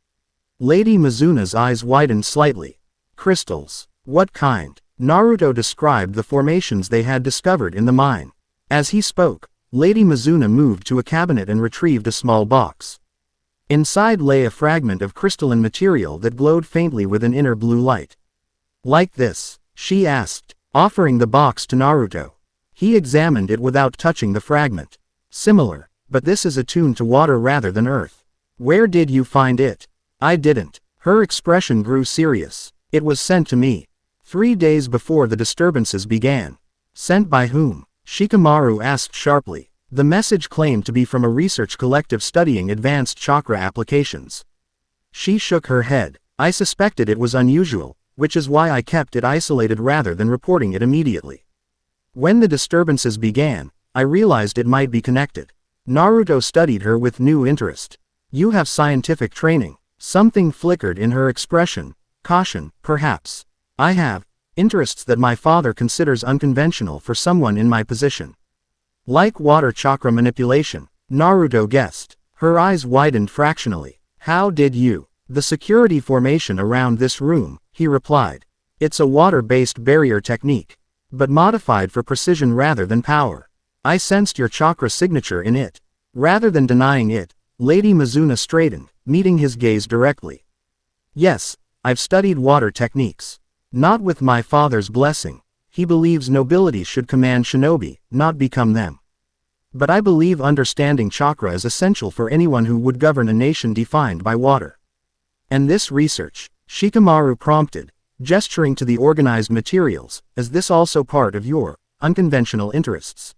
Lady Mizuna's eyes widened slightly. Crystals. What kind? Naruto described the formations they had discovered in the mine. As he spoke, Lady Mizuna moved to a cabinet and retrieved a small box. Inside lay a fragment of crystalline material that glowed faintly with an inner blue light. Like this? She asked, offering the box to Naruto. He examined it without touching the fragment. Similar, but this is attuned to water rather than earth. Where did you find it? I didn't. Her expression grew serious. It was sent to me. 3 days before the disturbances began. Sent by whom? Shikamaru asked sharply. The message claimed to be from a research collective studying advanced chakra applications. She shook her head. I suspected it was unusual, which is why I kept it isolated rather than reporting it immediately. When the disturbances began, I realized it might be connected. Naruto studied her with new interest. You have scientific training. Something flickered in her expression. Caution, perhaps. I have interests that my father considers unconventional for someone in my position. Like water chakra manipulation, Naruto guessed. Her eyes widened fractionally. How did you? The security formation around this room, he replied. It's a water-based barrier technique, but modified for precision rather than power. I sensed your chakra signature in it. Rather than denying it, Lady Mizuna straightened, meeting his gaze directly. Yes, I've studied water techniques. Not with my father's blessing. He believes nobility should command shinobi, not become them. But I believe understanding chakra is essential for anyone who would govern a nation defined by water. And this research, Shikamaru prompted, gesturing to the organized materials, is this also part of your unconventional interests?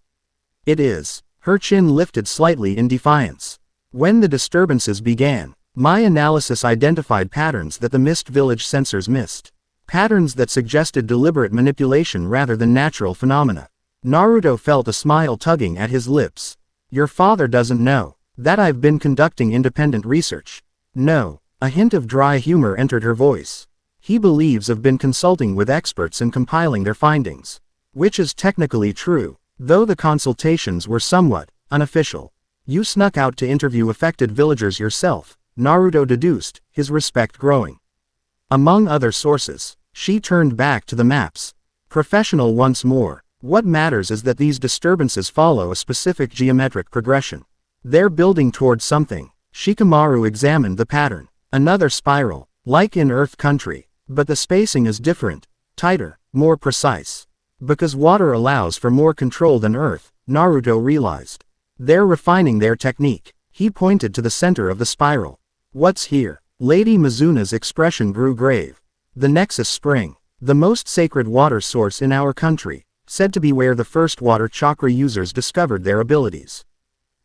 It is. Her chin lifted slightly in defiance. When the disturbances began, my analysis identified patterns that the Mist Village sensors missed. Patterns that suggested deliberate manipulation rather than natural phenomena. Naruto felt a smile tugging at his lips. Your father doesn't know that I've been conducting independent research. No. A hint of dry humor entered her voice. He believes I've been consulting with experts and compiling their findings. Which is technically true, though the consultations were somewhat unofficial. You snuck out to interview affected villagers yourself, Naruto deduced, his respect growing. Among other sources, she turned back to the maps. Professional once more. What matters is that these disturbances follow a specific geometric progression. They're building towards something. Shikamaru examined the pattern. Another spiral, like in Earth Country, but the spacing is different, tighter, more precise. Because water allows for more control than Earth, Naruto realized. They're refining their technique. He pointed to the center of the spiral. What's here? Lady Mizuna's expression grew grave. The Nexus Spring, the most sacred water source in our country, said to be where the first water chakra users discovered their abilities.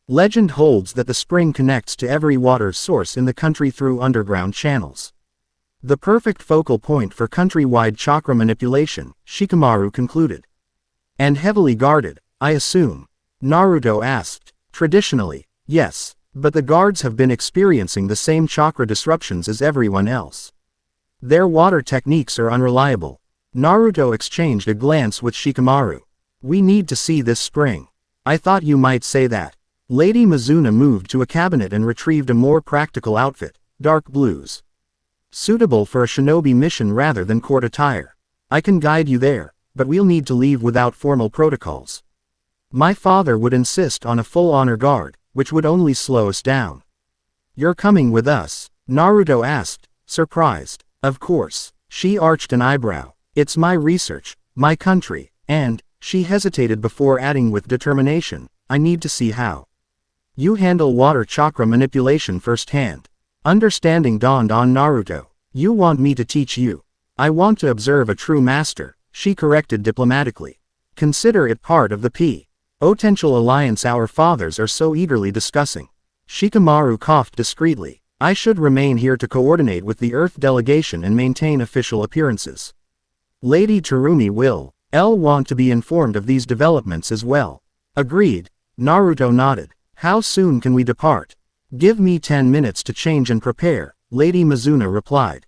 Legend holds that the spring connects to every water source in the country through underground channels. The perfect focal point for countrywide chakra manipulation, Shikamaru concluded. And heavily guarded, I assume? Naruto asked. Traditionally, yes, but the guards have been experiencing the same chakra disruptions as everyone else. Their water techniques are unreliable. Naruto exchanged a glance with Shikamaru. We need to see this spring. I thought you might say that. Lady Mizuna moved to a cabinet and retrieved a more practical outfit, dark blues. Suitable for a shinobi mission rather than court attire. I can guide you there, but we'll need to leave without formal protocols. My father would insist on a full honor guard, which would only slow us down. You're coming with us? Naruto asked, surprised. Of course. She arched an eyebrow. It's my research, my country, and, she hesitated before adding with determination, I need to see how you handle water chakra manipulation firsthand. Understanding dawned on Naruto. You want me to teach you? I want to observe a true master, she corrected diplomatically. Consider it part of the potential alliance our fathers are so eagerly discussing. Shikamaru coughed discreetly. I should remain here to coordinate with the Earth delegation and maintain official appearances. Lady Terumi will want to be informed of these developments as well. Agreed. Naruto nodded. How soon can we depart? Give me 10 minutes to change and prepare, Lady Mizuna replied.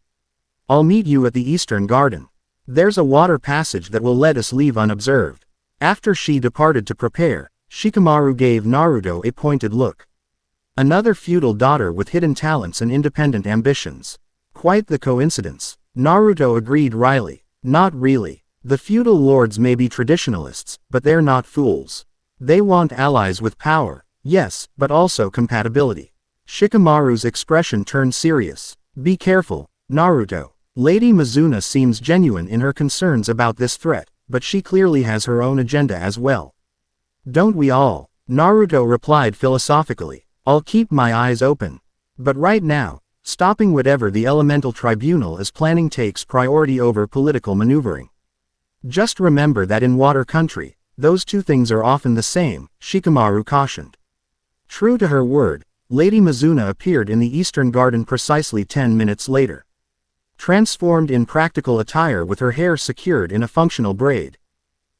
I'll meet you at the Eastern Garden. There's a water passage that will let us leave unobserved. After she departed to prepare, Shikamaru gave Naruto a pointed look. Another feudal daughter with hidden talents and independent ambitions. Quite the coincidence. Naruto agreed wryly. Not really. The feudal lords may be traditionalists, but they're not fools. They want allies with power. Yes, but also compatibility. Shikamaru's expression turned serious. Be careful, Naruto. Lady Mizuna seems genuine in her concerns about this threat, but she clearly has her own agenda as well. Don't we all? Naruto replied philosophically. I'll keep my eyes open. But right now, stopping whatever the Elemental Tribunal is planning takes priority over political maneuvering. Just remember that in Water Country, those two things are often the same, Shikamaru cautioned. True to her word, Lady Mizuna appeared in the Eastern Garden precisely 10 minutes later. Transformed in practical attire with her hair secured in a functional braid.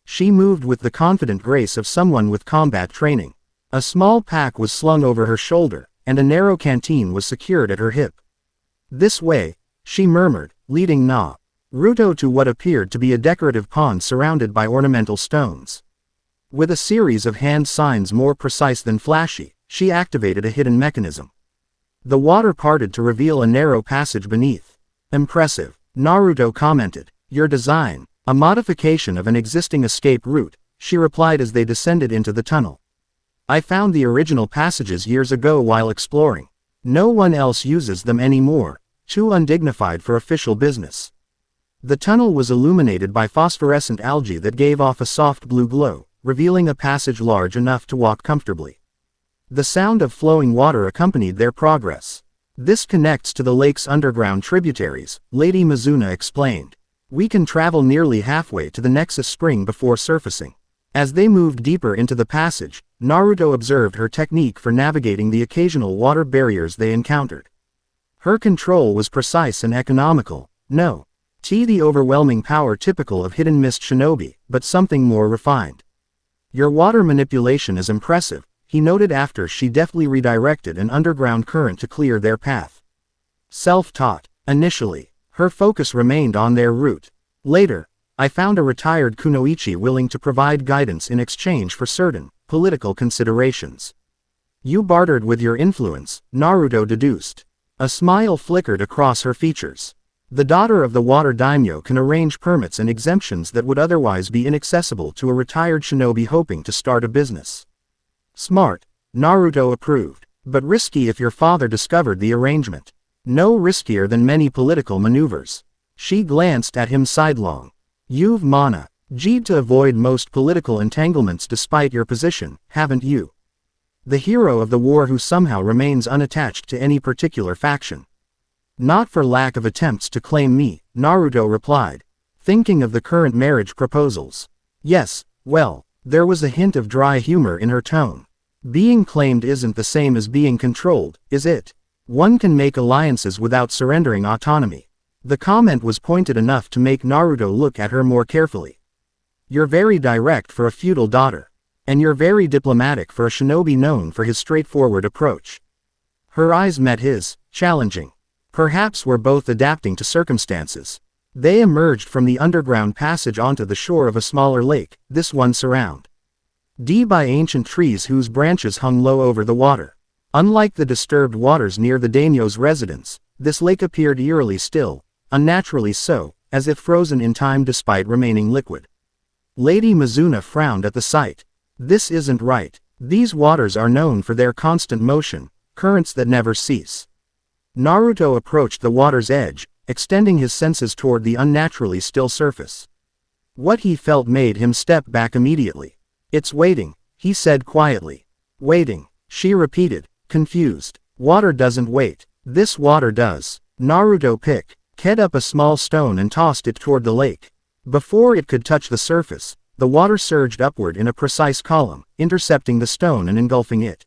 She moved with the confident grace of someone with combat training. A small pack was slung over her shoulder, and a narrow canteen was secured at her hip. This way, she murmured, leading Naruto to what appeared to be a decorative pond surrounded by ornamental stones. With a series of hand signs more precise than flashy, she activated a hidden mechanism. The water parted to reveal a narrow passage beneath. Impressive, Naruto commented. Your design, a modification of an existing escape route, she replied as they descended into the tunnel. I found the original passages years ago while exploring. No one else uses them anymore, too undignified for official business. The tunnel was illuminated by phosphorescent algae that gave off a soft blue glow, revealing a passage large enough to walk comfortably. The sound of flowing water accompanied their progress. This connects to the lake's underground tributaries, Lady Mizuna explained. We can travel nearly halfway to the Nexus Spring before surfacing. As they moved deeper into the passage, Naruto observed her technique for navigating the occasional water barriers they encountered. Her control was precise and economical, the overwhelming power typical of hidden mist shinobi, but something more refined. Your water manipulation is impressive, he noted after she deftly redirected an underground current to clear their path. Self-taught, initially, her focus remained on their route. Later, I found a retired kunoichi willing to provide guidance in exchange for certain political considerations. You bartered with your influence, Naruto deduced. A smile flickered across her features. The daughter of the water daimyo can arrange permits and exemptions that would otherwise be inaccessible to a retired shinobi hoping to start a business. Smart, Naruto approved, but risky if your father discovered the arrangement. No riskier than many political maneuvers. She glanced at him sidelong. You've managed to avoid most political entanglements despite your position, haven't you? The hero of the war who somehow remains unattached to any particular faction. Not for lack of attempts to claim me, Naruto replied, thinking of the current marriage proposals. Yes, well, there was a hint of dry humor in her tone. Being claimed isn't the same as being controlled, is it? One can make alliances without surrendering autonomy. The comment was pointed enough to make Naruto look at her more carefully. You're very direct for a feudal daughter. And you're very diplomatic for a shinobi known for his straightforward approach. Her eyes met his, challenging. Perhaps we're both adapting to circumstances. They emerged from the underground passage onto the shore of a smaller lake, this one surrounded by ancient trees whose branches hung low over the water. Unlike the disturbed waters near the daimyo's residence, this lake appeared eerily still, unnaturally so, as if frozen in time despite remaining liquid. Lady Mizuna frowned at the sight. This isn't right. These waters are known for their constant motion, currents that never cease. Naruto approached the water's edge, extending his senses toward the unnaturally still surface. What he felt made him step back immediately. It's waiting, he said quietly. Waiting, she repeated, confused. Water doesn't wait. This water does. Naruto picked up a small stone and tossed it toward the lake. Before it could touch the surface, the water surged upward in a precise column, intercepting the stone and engulfing it.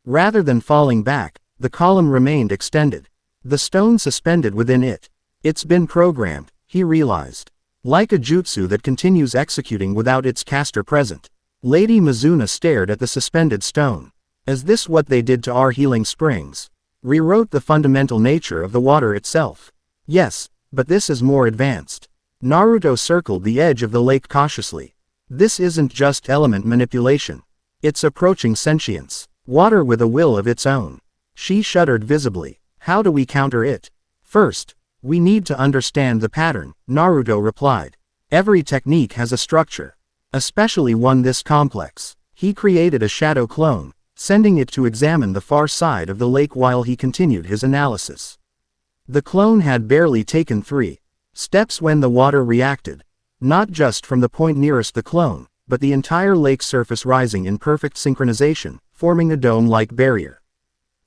Rather than falling back, the column remained extended. The stone suspended within it. It's been programmed, he realized. Like a jutsu that continues executing without its caster present. Lady Mizuna stared at the suspended stone. Is this what they did to our healing springs? Rewrote the fundamental nature of the water itself? Yes, but this is more advanced. Naruto circled the edge of the lake cautiously. This isn't just element manipulation. It's approaching sentience. Water with a will of its own. She shuddered visibly. How do we counter it? First, we need to understand the pattern, Naruto replied. Every technique has a structure. Especially one this complex. He created a shadow clone, sending it to examine the far side of the lake while he continued his analysis. The clone had barely taken 3 steps when the water reacted, not just from the point nearest the clone, but the entire lake surface rising in perfect synchronization, forming a dome-like barrier.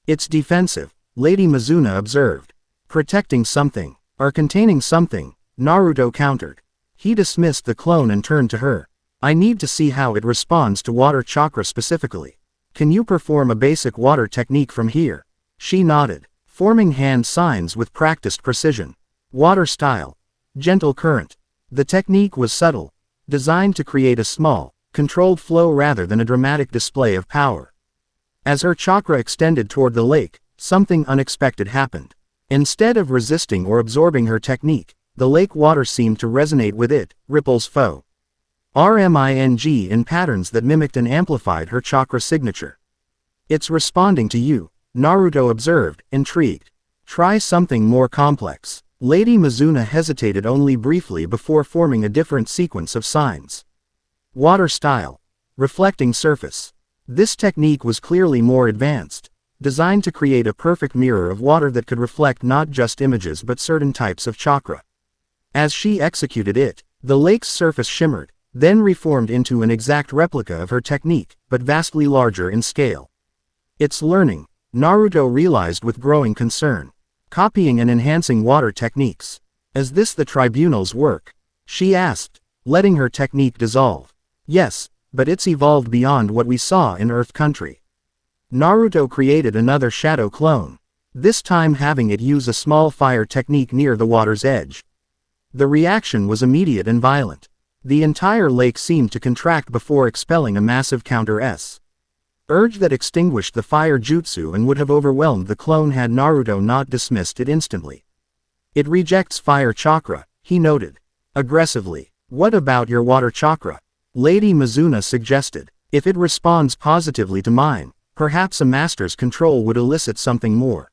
It's defensive, Lady Mizuna observed. Protecting something, or containing something, Naruto countered. He dismissed the clone and turned to her. I need to see how it responds to water chakra specifically. Can you perform a basic water technique from here? She nodded, forming hand signs with practiced precision. Water style. Gentle current. The technique was subtle, designed to create a small, controlled flow rather than a dramatic display of power. As her chakra extended toward the lake, something unexpected happened. Instead of resisting or absorbing her technique, the lake water seemed to resonate with it, ripples flow. RMING in patterns that mimicked and amplified her chakra signature. It's responding to you, Naruto observed, intrigued. Try something more complex. Lady Mizuna hesitated only briefly before forming a different sequence of signs. Water style. Reflecting surface. This technique was clearly more advanced, designed to create a perfect mirror of water that could reflect not just images but certain types of chakra. As she executed it, the lake's surface shimmered, then reformed into an exact replica of her technique, but vastly larger in scale. It's learning, Naruto realized with growing concern. Copying and enhancing water techniques. Is this the tribunal's work? She asked, letting her technique dissolve. Yes, but it's evolved beyond what we saw in Earth Country. Naruto created another shadow clone, this time having it use a small fire technique near the water's edge. The reaction was immediate and violent. The entire lake seemed to contract before expelling a massive counter-S urge that extinguished the fire jutsu and would have overwhelmed the clone had Naruto not dismissed it instantly. It rejects fire chakra, he noted. Aggressively. What about your water chakra? Lady Mizuna suggested. If it responds positively to mine, perhaps a master's control would elicit something more.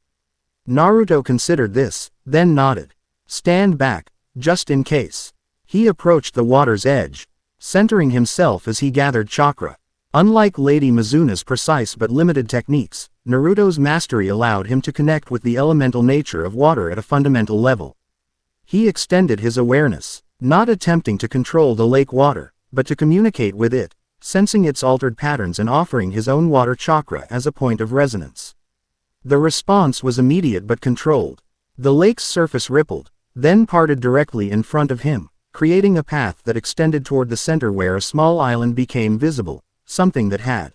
Naruto considered this, then nodded. Stand back, just in case. He approached the water's edge, centering himself as he gathered chakra. Unlike Lady Mizuna's precise but limited techniques, Naruto's mastery allowed him to connect with the elemental nature of water at a fundamental level. He extended his awareness, not attempting to control the lake water, but to communicate with it, sensing its altered patterns and offering his own water chakra as a point of resonance. The response was immediate but controlled. The lake's surface rippled, then parted directly in front of him, creating a path that extended toward the center where a small island became visible, something that had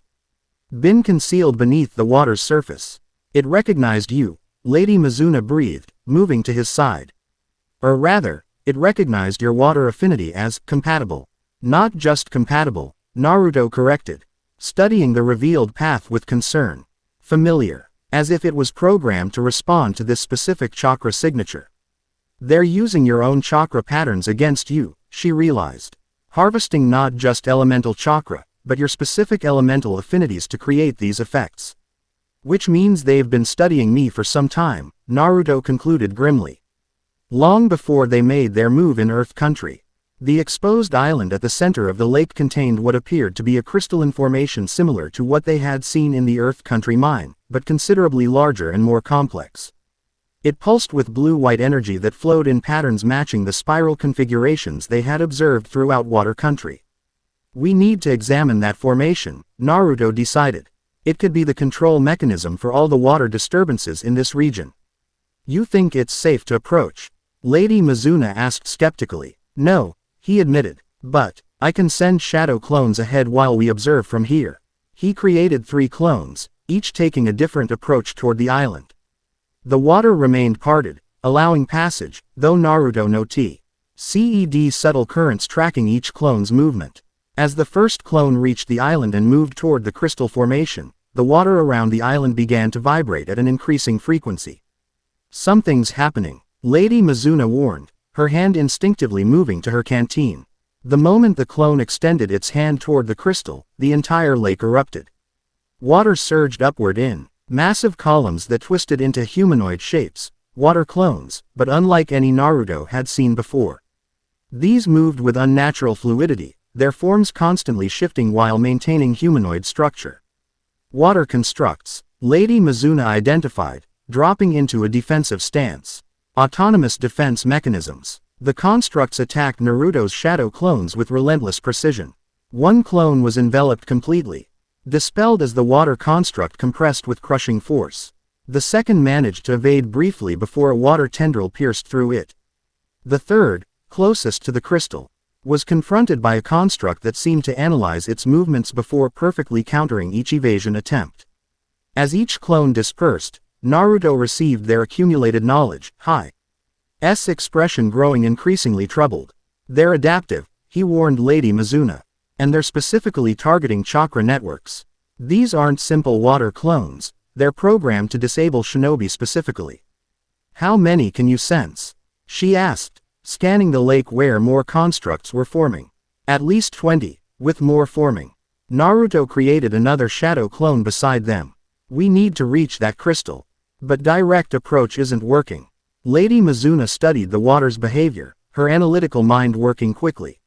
been concealed beneath the water's surface. It recognized you, Lady Mizuna breathed, moving to his side. Or rather, it recognized your water affinity as compatible. Not just compatible, Naruto corrected, studying the revealed path with concern. Familiar, as if it was programmed to respond to this specific chakra signature. They're using your own chakra patterns against you, she realized. Harvesting not just elemental chakra, but your specific elemental affinities to create these effects. Which means they've been studying me for some time, Naruto concluded grimly. Long before they made their move in Earth Country. The exposed island at the center of the lake contained what appeared to be a crystalline formation similar to what they had seen in the Earth Country mine, but considerably larger and more complex. It pulsed with blue-white energy that flowed in patterns matching the spiral configurations they had observed throughout Water Country. We need to examine that formation, Naruto decided. It could be the control mechanism for all the water disturbances in this region. You think it's safe to approach? Lady Mizuna asked skeptically. No, he admitted. But, I can send shadow clones ahead while we observe from here. He created 3 clones, each taking a different approach toward the island. The water remained parted, allowing passage, though Naruto no T.C.E.D. subtle currents tracking each clone's movement. As the first clone reached the island and moved toward the crystal formation, the water around the island began to vibrate at an increasing frequency. Something's happening, Lady Mizuna warned, her hand instinctively moving to her canteen. The moment the clone extended its hand toward the crystal, the entire lake erupted. Water surged upward in massive columns that twisted into humanoid shapes, water clones, but unlike any Naruto had seen before. These moved with unnatural fluidity, their forms constantly shifting while maintaining humanoid structure. Water constructs, Lady Mizuna identified, dropping into a defensive stance. Autonomous defense mechanisms. The constructs attacked Naruto's shadow clones with relentless precision. One clone was enveloped completely, dispelled as the water construct compressed with crushing force. The second managed to evade briefly before a water tendril pierced through it. The third, closest to the crystal, was confronted by a construct that seemed to analyze its movements before perfectly countering each evasion attempt. As each clone dispersed, Naruto received their accumulated knowledge, Hi's expression growing increasingly troubled. They're adaptive, he warned Lady Mizuna. And they're specifically targeting chakra networks. These aren't simple water clones, they're programmed to disable shinobi specifically. How many can you sense? She asked, scanning the lake where more constructs were forming. At least 20, with more forming. Naruto created another shadow clone beside them. We need to reach that crystal. But direct approach isn't working. Lady Mizuna studied the water's behavior, her analytical mind working quickly.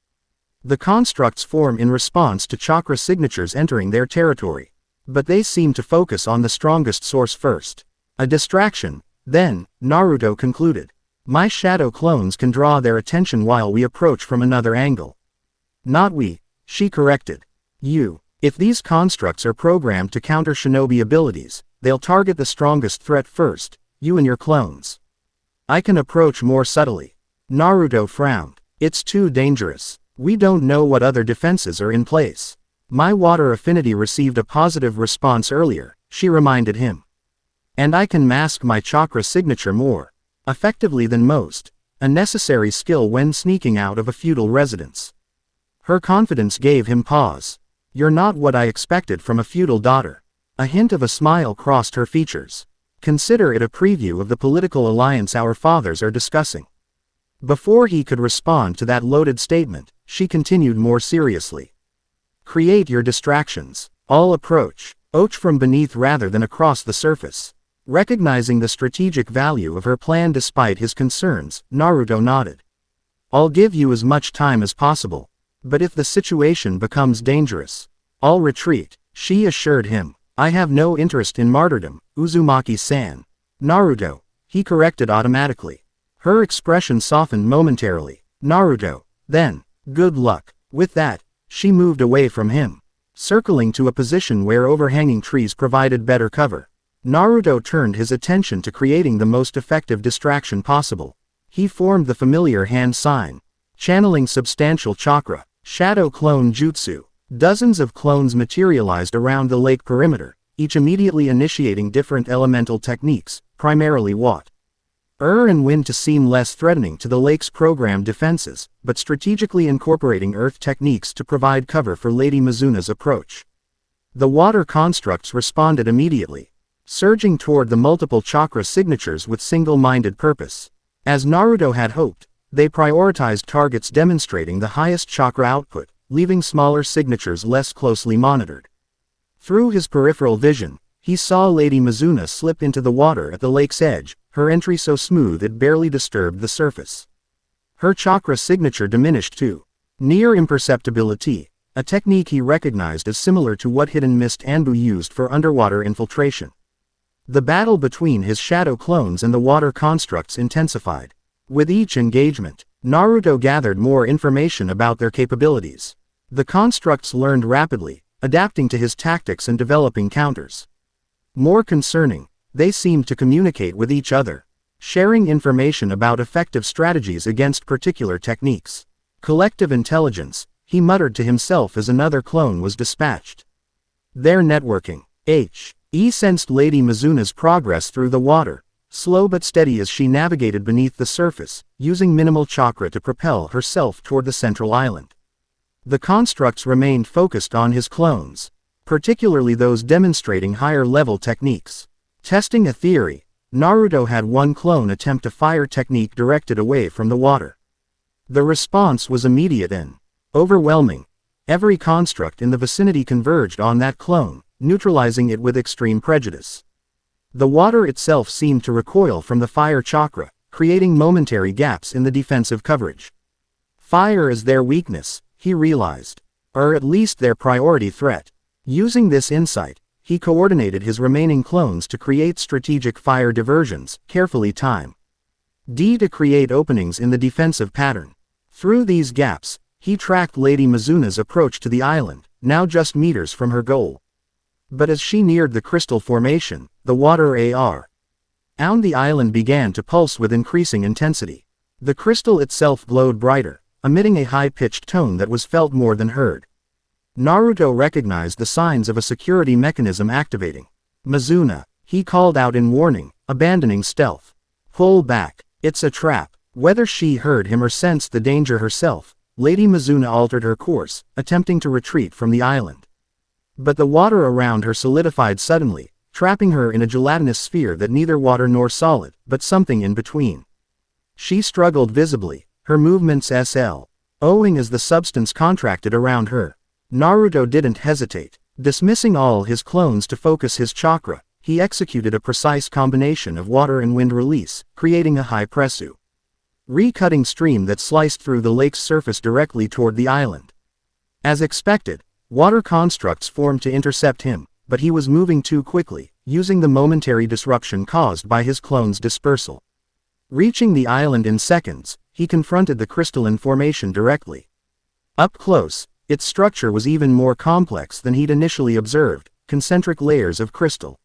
The constructs form in response to chakra signatures entering their territory. But they seem to focus on the strongest source first. A distraction, then, Naruto concluded. My shadow clones can draw their attention while we approach from another angle. Not we, she corrected. You. If these constructs are programmed to counter shinobi abilities, they'll target the strongest threat first, you and your clones. I can approach more subtly. Naruto frowned. It's too dangerous. We don't know what other defenses are in place. My water affinity received a positive response earlier, she reminded him. And I can mask my chakra signature more effectively than most, a necessary skill when sneaking out of a feudal residence. Her confidence gave him pause. You're not what I expected from a feudal daughter. A hint of a smile crossed her features. Consider it a preview of the political alliance our fathers are discussing. Before he could respond to that loaded statement, she continued more seriously. Create your distractions. All approach from beneath rather than across the surface. Recognizing the strategic value of her plan despite his concerns, Naruto nodded. I'll give you as much time as possible. But if the situation becomes dangerous, I'll retreat, she assured him. I have no interest in martyrdom, Uzumaki-san. Naruto, he corrected automatically. Her expression softened momentarily. Naruto, then, good luck. With that, she moved away from him, circling to a position where overhanging trees provided better cover. Naruto turned his attention to creating the most effective distraction possible. He formed the familiar hand sign, channeling substantial chakra, shadow clone jutsu. Dozens of clones materialized around the lake perimeter, each immediately initiating different elemental techniques, primarily water and wind to seem less threatening to the lake's programmed defenses, but strategically incorporating earth techniques to provide cover for Lady Mizuna's approach. The water constructs responded immediately, surging toward the multiple chakra signatures with single-minded purpose. As Naruto had hoped, they prioritized targets demonstrating the highest chakra output, leaving smaller signatures less closely monitored. Through his peripheral vision, he saw Lady Mizuna slip into the water at the lake's edge, her entry so smooth it barely disturbed the surface. Her chakra signature diminished to near imperceptibility, a technique he recognized as similar to what Hidden Mist Anbu used for underwater infiltration. The battle between his shadow clones and the water constructs intensified. With each engagement, Naruto gathered more information about their capabilities. The constructs learned rapidly, adapting to his tactics and developing counters. More concerning, they seemed to communicate with each other, sharing information about effective strategies against particular techniques. Collective intelligence, he muttered to himself as another clone was dispatched. Their networking. He sensed Lady Mizuna's progress through the water, slow but steady as she navigated beneath the surface, using minimal chakra to propel herself toward the central island. The constructs remained focused on his clones, particularly those demonstrating higher-level techniques. Testing a theory, Naruto had one clone attempt a fire technique directed away from the water. The response was immediate and overwhelming. Every construct in the vicinity converged on that clone, neutralizing it with extreme prejudice. The water itself seemed to recoil from the fire chakra, creating momentary gaps in the defensive coverage. Fire is their weakness, he realized, or at least their priority threat. Using this insight, he coordinated his remaining clones to create strategic fire diversions, carefully timed. To create openings in the defensive pattern. Through these gaps, he tracked Lady Mizuna's approach to the island, now just meters from her goal. But as she neared the crystal formation, the water around the island began to pulse with increasing intensity. The crystal itself glowed brighter, emitting a high-pitched tone that was felt more than heard. Naruto recognized the signs of a security mechanism activating. Mizuna, he called out in warning, abandoning stealth. Pull back, it's a trap. Whether she heard him or sensed the danger herself, Lady Mizuna altered her course, attempting to retreat from the island. But the water around her solidified suddenly, trapping her in a gelatinous sphere that neither water nor solid, but something in between. She struggled visibly, her movements slowing as the substance contracted around her. Naruto didn't hesitate. Dismissing all his clones to focus his chakra, he executed a precise combination of water and wind release, creating a high-pressure recutting stream that sliced through the lake's surface directly toward the island. As expected, water constructs formed to intercept him, but he was moving too quickly, using the momentary disruption caused by his clones' dispersal. Reaching the island in seconds, he confronted the crystalline formation directly. Up close, its structure was even more complex than he'd initially observed, concentric layers of crystal,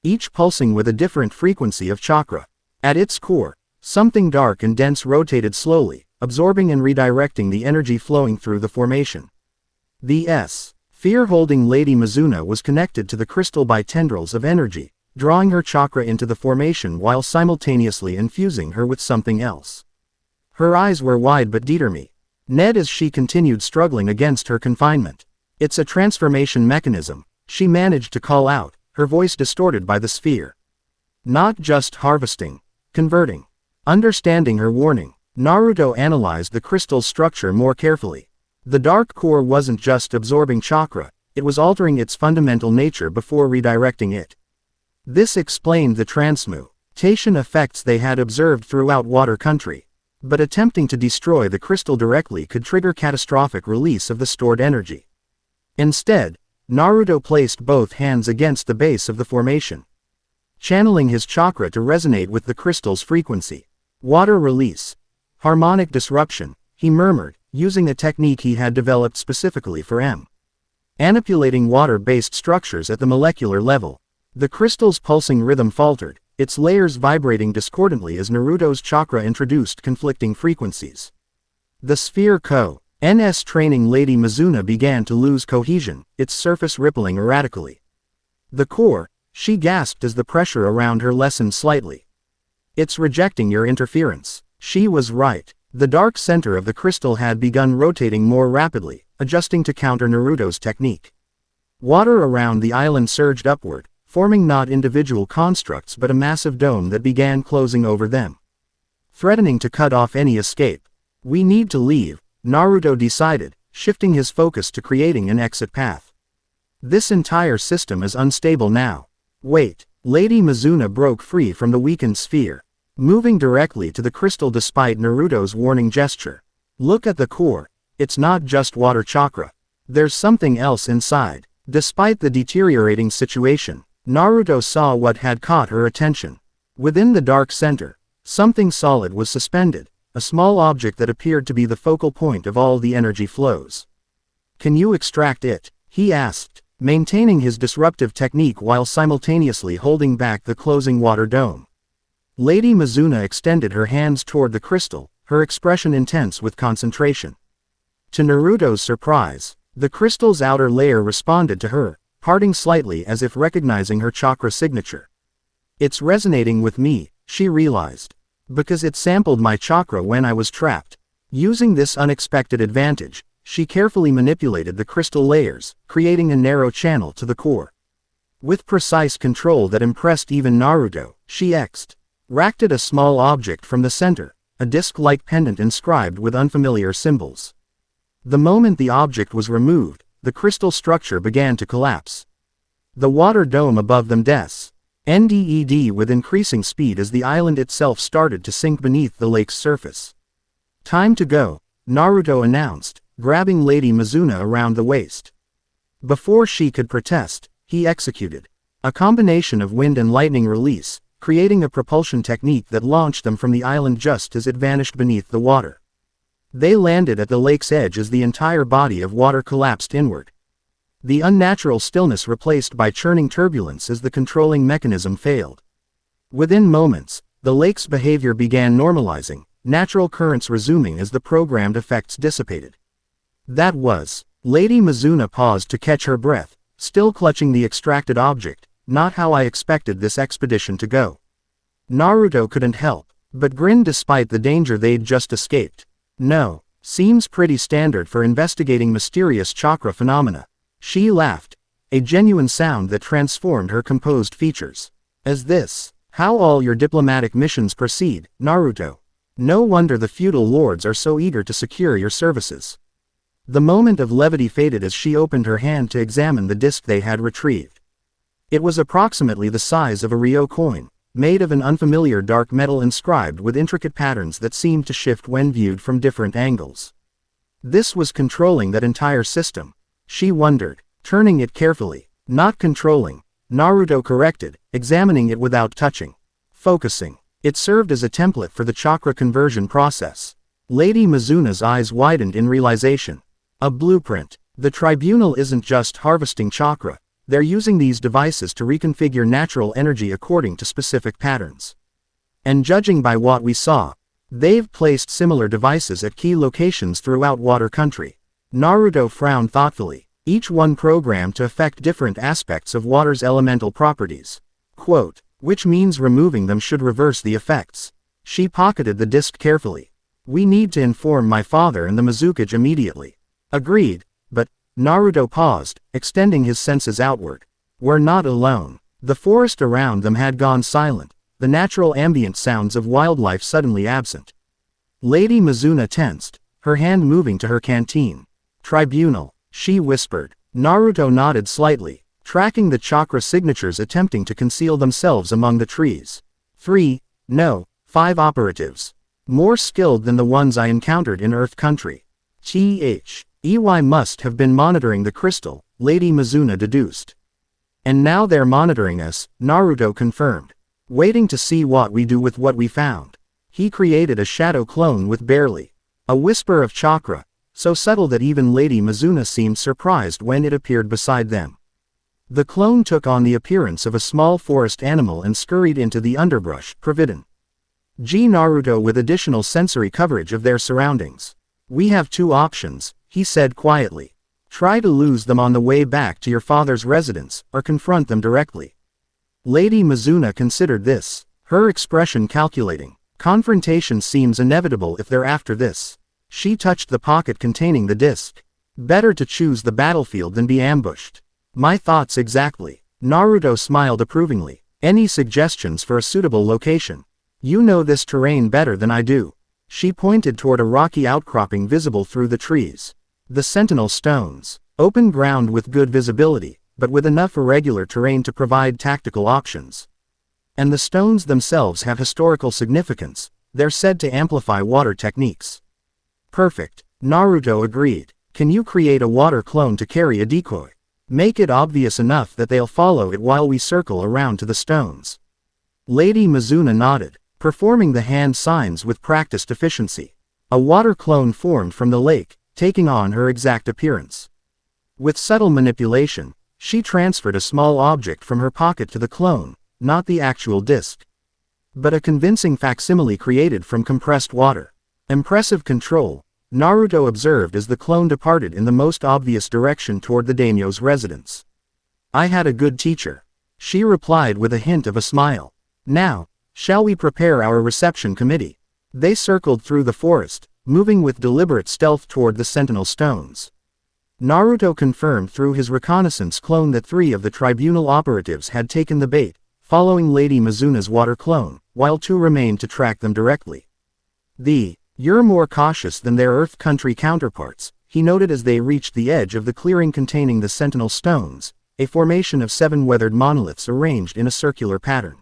each pulsing with a different frequency of chakra. At its core, something dark and dense rotated slowly, absorbing and redirecting the energy flowing through the formation. The sphere holding Lady Mizuna was connected to the crystal by tendrils of energy, drawing her chakra into the formation while simultaneously infusing her with something else. Her eyes were wide but determined as she continued struggling against her confinement. It's a transformation mechanism, she managed to call out, her voice distorted by the sphere. Not just harvesting, converting. Understanding her warning, Naruto analyzed the crystal's structure more carefully. The dark core wasn't just absorbing chakra, it was altering its fundamental nature before redirecting it. This explained the transmutation effects they had observed throughout Water Country. But attempting to destroy the crystal directly could trigger catastrophic release of the stored energy. Instead, Naruto placed both hands against the base of the formation, channeling his chakra to resonate with the crystal's frequency. Water release. Harmonic disruption, he murmured, using a technique he had developed specifically for manipulating water-based structures at the molecular level. The crystal's pulsing rhythm faltered, its layers vibrating discordantly as Naruto's chakra introduced conflicting frequencies. The sphere NS training Lady Mizuna began to lose cohesion, its surface rippling erratically. The core, she gasped as the pressure around her lessened slightly. It's rejecting your interference. She was right. The dark center of the crystal had begun rotating more rapidly, adjusting to counter Naruto's technique. Water around the island surged upward, forming not individual constructs but a massive dome that began closing over them, threatening to cut off any escape. We need to leave, Naruto decided, shifting his focus to creating an exit path. This entire system is unstable now. Wait. Lady Mizuna broke free from the weakened sphere, moving directly to the crystal despite Naruto's warning gesture. Look at the core, it's not just water chakra. There's something else inside. Despite the deteriorating situation, Naruto saw what had caught her attention. Within the dark center, something solid was suspended, a small object that appeared to be the focal point of all the energy flows. Can you extract it? He asked, maintaining his disruptive technique while simultaneously holding back the closing water dome. Lady Mizuna extended her hands toward the crystal, her expression intense with concentration. To Naruto's surprise, the crystal's outer layer responded to her, parting slightly as if recognizing her chakra signature. It's resonating with me, she realized. Because it sampled my chakra when I was trapped. Using this unexpected advantage, she carefully manipulated the crystal layers, creating a narrow channel to the core. With precise control that impressed even Naruto, she extracted a small object from the center, a disc-like pendant inscribed with unfamiliar symbols. The moment the object was removed, the crystal structure began to collapse. The water dome above them descended with increasing speed as the island itself started to sink beneath the lake's surface. Time to go, Naruto announced, grabbing Lady Mizuna around the waist. Before she could protest, he executed a combination of wind and lightning release, creating a propulsion technique that launched them from the island just as it vanished beneath the water. They landed at the lake's edge as the entire body of water collapsed inward. The unnatural stillness replaced by churning turbulence as the controlling mechanism failed. Within moments, the lake's behavior began normalizing, natural currents resuming as the programmed effects dissipated. That was. Lady Mizuna paused to catch her breath, still clutching the extracted object. Not how I expected this expedition to go. Naruto couldn't help but grin despite the danger they'd just escaped. No, seems pretty standard for investigating mysterious chakra phenomena. She laughed, a genuine sound that transformed her composed features. Is this how all your diplomatic missions proceed, Naruto? No wonder the feudal lords are so eager to secure your services. The moment of levity faded as she opened her hand to examine the disc they had retrieved. It was approximately the size of a Ryo coin, made of an unfamiliar dark metal inscribed with intricate patterns that seemed to shift when viewed from different angles. This was controlling that entire system. She wondered, turning it carefully. Not controlling, Naruto corrected, examining it without touching. Focusing. It served as a template for the chakra conversion process. Lady Mizuna's eyes widened in realization. A blueprint. The tribunal isn't just harvesting chakra. They're using these devices to reconfigure natural energy according to specific patterns. And judging by what we saw, they've placed similar devices at key locations throughout Water Country. Naruto frowned thoughtfully, each one programmed to affect different aspects of water's elemental properties. Quote, which means removing them should reverse the effects. She pocketed the disc carefully. We need to inform my father and the Mizukage immediately. Agreed, but Naruto paused, extending his senses outward. We're not alone. The forest around them had gone silent, the natural ambient sounds of wildlife suddenly absent. Lady Mizuna tensed, her hand moving to her canteen. Tribunal, she whispered. Naruto nodded slightly, tracking the chakra signatures attempting to conceal themselves among the trees. 5 operatives. More skilled than the ones I encountered in Earth Country. EY must have been monitoring the crystal, Lady Mizuna deduced. And now they're monitoring us, Naruto confirmed. Waiting to see what we do with what we found. He created a shadow clone with barely a whisper of chakra, so subtle that even Lady Mizuna seemed surprised when it appeared beside them. The clone took on the appearance of a small forest animal and scurried into the underbrush, Provident. Naruto with additional sensory coverage of their surroundings. We have 2 options, he said quietly. Try to lose them on the way back to your father's residence, or confront them directly. Lady Mizuna considered this, her expression calculating. Confrontation seems inevitable if they're after this. She touched the pocket containing the disc. Better to choose the battlefield than be ambushed. My thoughts exactly. Naruto smiled approvingly. Any suggestions for a suitable location? You know this terrain better than I do. She pointed toward a rocky outcropping visible through the trees. The Sentinel Stones. Open ground with good visibility, but with enough irregular terrain to provide tactical options. And the stones themselves have historical significance. They're said to amplify water techniques. Perfect. Naruto agreed. Can you create a water clone to carry a decoy? Make it obvious enough that they'll follow it while we circle around to the stones. Lady Mizuna nodded, performing the hand signs with practiced efficiency. A water clone formed from the lake, taking on her exact appearance. With subtle manipulation, she transferred a small object from her pocket to the clone, not the actual disc, but a convincing facsimile created from compressed water. Impressive control, Naruto observed as the clone departed in the most obvious direction toward the daimyo's residence. I had a good teacher, she replied with a hint of a smile. Now, shall we prepare our reception committee? They circled through the forest, moving with deliberate stealth toward the sentinel stones. Naruto confirmed through his reconnaissance clone that 3 of the tribunal operatives had taken the bait, following Lady Mizuna's water clone, while 2 remained to track them directly. You're more cautious than their Earth country counterparts, he noted as they reached the edge of the clearing containing the sentinel stones, a formation of 7 weathered monoliths arranged in a circular pattern.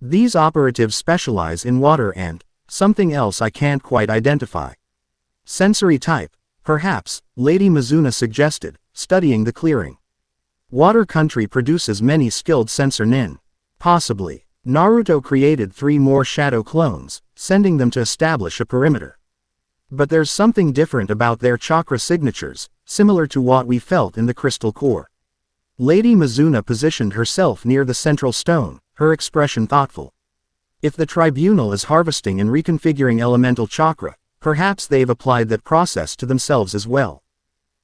These operatives specialize in water and something else I can't quite identify. Sensory type, perhaps, Lady Mizuna suggested, studying the clearing. Water country produces many skilled sensor nin. Possibly. Naruto created 3 more shadow clones, sending them to establish a perimeter. But there's something different about their chakra signatures, similar to what we felt in the crystal core. Lady Mizuna positioned herself near the central stone, her expression thoughtful. If the tribunal is harvesting and reconfiguring elemental chakra, perhaps they've applied that process to themselves as well.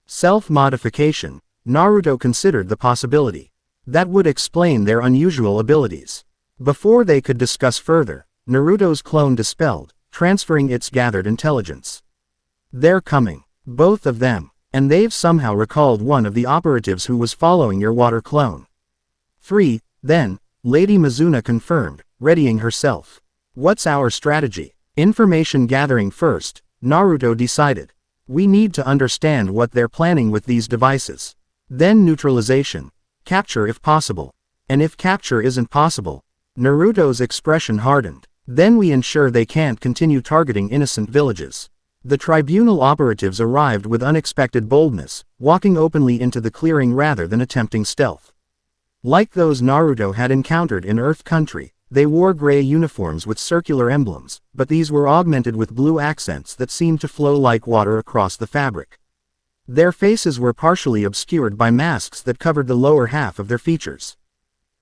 Self-modification, Naruto considered the possibility. That would explain their unusual abilities. Before they could discuss further, Naruto's clone dispelled, transferring its gathered intelligence. They're coming. Both of them. And they've somehow recalled one of the operatives who was following your water clone. 3, then, Lady Mizuna confirmed, readying herself. What's our strategy? Information gathering first, Naruto decided. We need to understand what they're planning with these devices. Then neutralization. Capture if possible. And if capture isn't possible, Naruto's expression hardened. Then we ensure they can't continue targeting innocent villages. The tribunal operatives arrived with unexpected boldness, walking openly into the clearing rather than attempting stealth. Like those Naruto had encountered in Earth Country, they wore gray uniforms with circular emblems, but these were augmented with blue accents that seemed to flow like water across the fabric. Their faces were partially obscured by masks that covered the lower half of their features.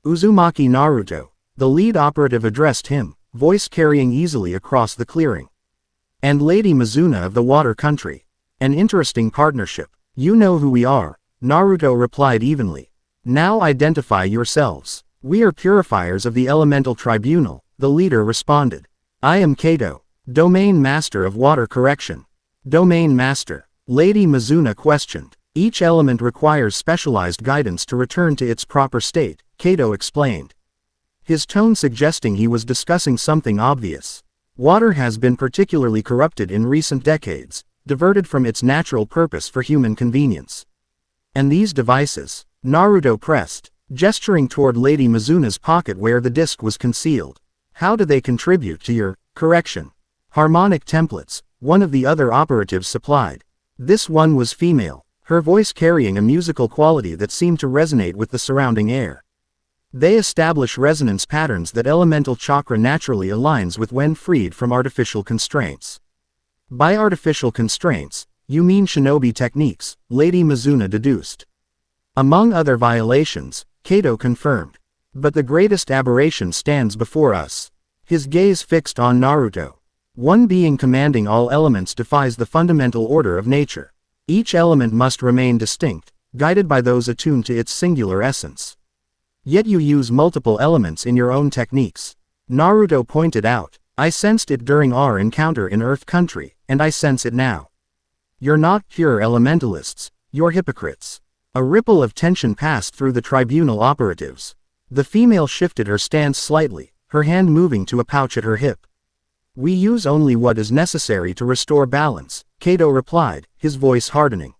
Uzumaki Naruto, the lead operative, addressed him, voice carrying easily across the clearing. And Lady Mizuna of the Water Country. An interesting partnership. You know who we are, Naruto replied evenly. Now identify yourselves. We are purifiers of the Elemental Tribunal, the leader responded. I am Kato, Domain Master of Water Correction. Domain Master, Lady Mizuna questioned. Each element requires specialized guidance to return to its proper state, Kato explained. His tone suggesting he was discussing something obvious. Water has been particularly corrupted in recent decades, diverted from its natural purpose for human convenience. And these devices, Naruto pressed, gesturing toward Lady Mizuna's pocket where the disc was concealed. How do they contribute to your correction? Harmonic templates, one of the other operatives supplied. This one was female, her voice carrying a musical quality that seemed to resonate with the surrounding air. They establish resonance patterns that elemental chakra naturally aligns with when freed from artificial constraints. By artificial constraints, you mean shinobi techniques, Lady Mizuna deduced. Among other violations, Kato confirmed. But the greatest aberration stands before us. His gaze fixed on Naruto. One being commanding all elements defies the fundamental order of nature. Each element must remain distinct, guided by those attuned to its singular essence. Yet you use multiple elements in your own techniques. Naruto pointed out. I sensed it during our encounter in Earth Country, and I sense it now. You're not pure elementalists, you're hypocrites. A ripple of tension passed through the tribunal operatives. The female shifted her stance slightly, her hand moving to a pouch at her hip. We use only what is necessary to restore balance, Kato replied, his voice hardening.